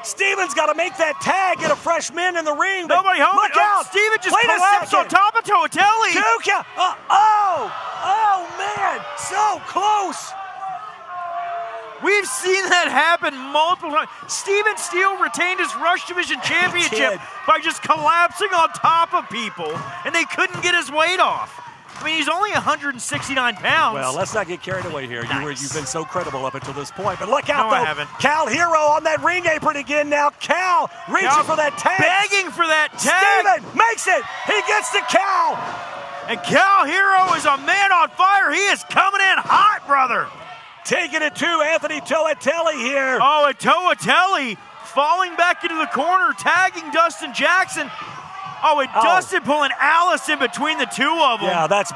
S2: Steven's got to make that tag, get a fresh man in the ring.
S13: Nobody home.
S2: Look out!
S13: Steven just collapsed on top of Toatelli.
S2: 2 count. Oh, man, so close.
S13: We've seen that happen multiple times. Steven Steele retained his Rush Division Championship by just collapsing on top of people, and they couldn't get his weight off. I mean, he's only 169 pounds.
S2: Well, let's not get carried away here.
S13: Nice.
S2: You've been so credible up until this point. But look out,
S13: No,
S2: though.
S13: I haven't.
S2: Cal Herro on that ring apron again now. Cal reaching for that tag.
S13: Begging for that tag.
S2: Steven makes it. He gets to Cal.
S13: And Cal Herro is a man on fire. He is coming in hot, brother.
S2: Taking it to Anthony Toatelli here.
S13: Oh, and Toatelli falling back into the corner, tagging Dustin Jackson. Oh, and Dustin pulling Alice in between the two of them.
S2: Yeah, that's...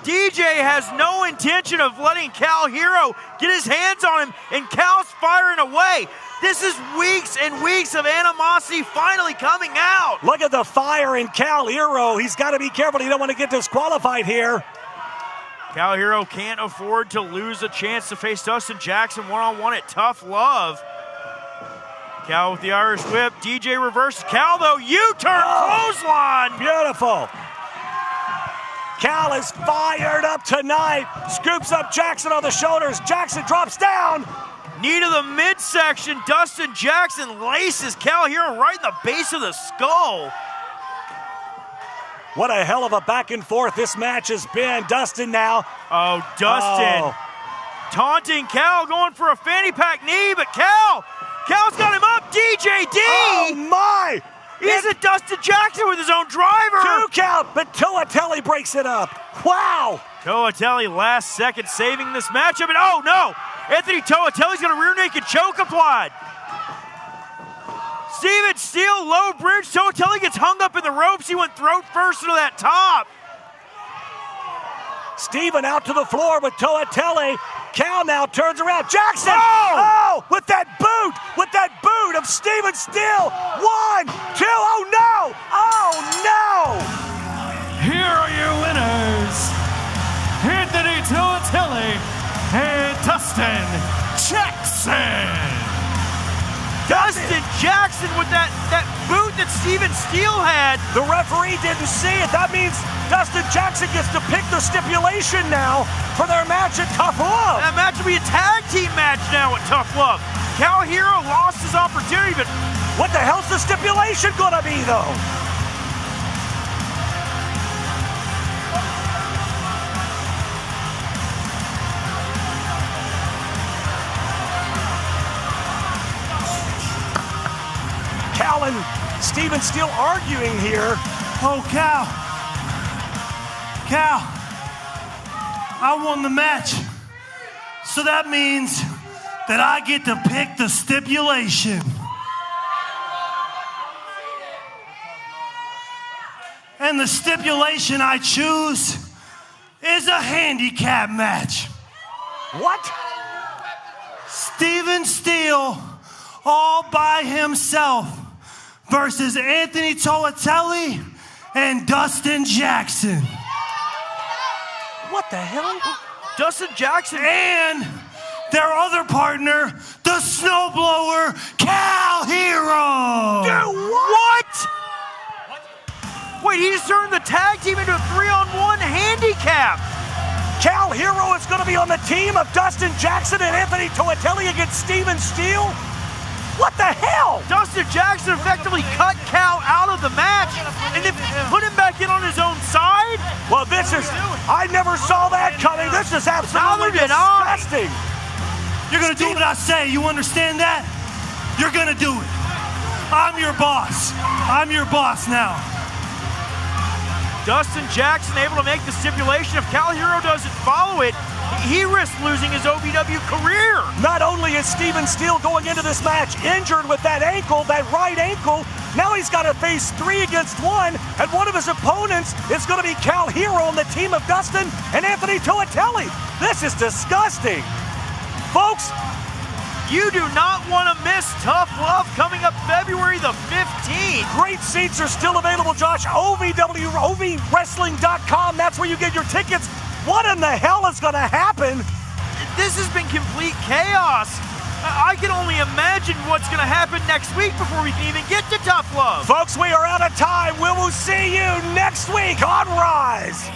S13: DJ has no intention of letting Cal Herro get his hands on him, and Cal's firing away. This is weeks and weeks of animosity finally coming out.
S2: Look at the fire in Cal Herro. He's got to be careful. He don't want to get disqualified here.
S13: Cal Herro can't afford to lose a chance to face Dustin Jackson one-on-one at Tough Love. Cal with the Irish whip. DJ reverses. Cal, though, U-turn clothesline.
S2: Beautiful. Cal is fired up tonight. Scoops up Jackson on the shoulders. Jackson drops down.
S13: Knee to the midsection. Dustin Jackson laces Cal Herro right in the base of the skull.
S2: What a hell of a back and forth this match has been. Dustin now.
S13: Oh, Dustin. Taunting Cal, going for a fanny pack knee, but Cal's got him up. DJD.
S2: Oh, my.
S13: Isn't Dustin Jackson with his own driver?
S2: 2 count, but Toatelli breaks it up. Wow.
S13: Toatelli last second saving this matchup, and oh, no. Anthony Toatelli's got a rear naked choke applied. Steven Steele, low bridge. Toatelli gets hung up in the ropes. He went throat first into that top.
S2: Steven out to the floor with Toatelli. Cal now turns around. Jackson!
S13: Oh!
S2: With that boot of Steven Steele. 1, 2, oh no! Oh no!
S12: Here are your winners, Anthony Toatelli and Dustin Jackson.
S13: Dustin Jackson with that boot that Steven Steele had.
S2: The referee didn't see it. That means Dustin Jackson gets to pick the stipulation now for their match at Tough Love.
S13: That match will be a tag team match now at Tough Love. Cal Herro lost his opportunity, but
S2: what the hell's the stipulation gonna be, though? Cal and Steven Steele arguing here.
S4: Oh, Cal, I won the match. So that means that I get to pick the stipulation. And the stipulation I choose is a handicap match.
S2: What?
S4: Steven Steele all by himself versus Anthony Toatelli and Dustin Jackson.
S2: What the hell?
S13: Dustin Jackson.
S4: And their other partner, the snowblower, Cal Herro.
S13: Dude, what? Wait, he just turned the tag team into a 3-on-1 handicap.
S2: Cal Herro is going to be on the team of Dustin Jackson and Anthony Toatelli against Steven Steele? What the hell?
S13: Dustin Jackson effectively cut Cal out of the match and then put him back in on his own side?
S2: Well, I never saw that coming. This is absolutely disgusting.
S4: You're going to do what I say. You understand that? You're going to do it. I'm your boss. I'm your boss now.
S13: Dustin Jackson able to make the stipulation. If Cal Herro doesn't follow it, he risks losing his OVW career.
S2: Not only is Steven Steele going into this match injured with that ankle, that right ankle, now he's got to face 3 against 1, and one of his opponents is going to be Cal Herro on the team of Dustin and Anthony Toatelli. This is disgusting. Folks,
S13: you do not want to miss Tough Love coming up February the 15th.
S2: Great seats are still available, Josh. OVWrestling.com. That's where you get your tickets. What in the hell is going to happen?
S13: This has been complete chaos. I can only imagine what's going to happen next week before we can even get to Tough Love.
S2: Folks, we are out of time. We will see you next week on Rise.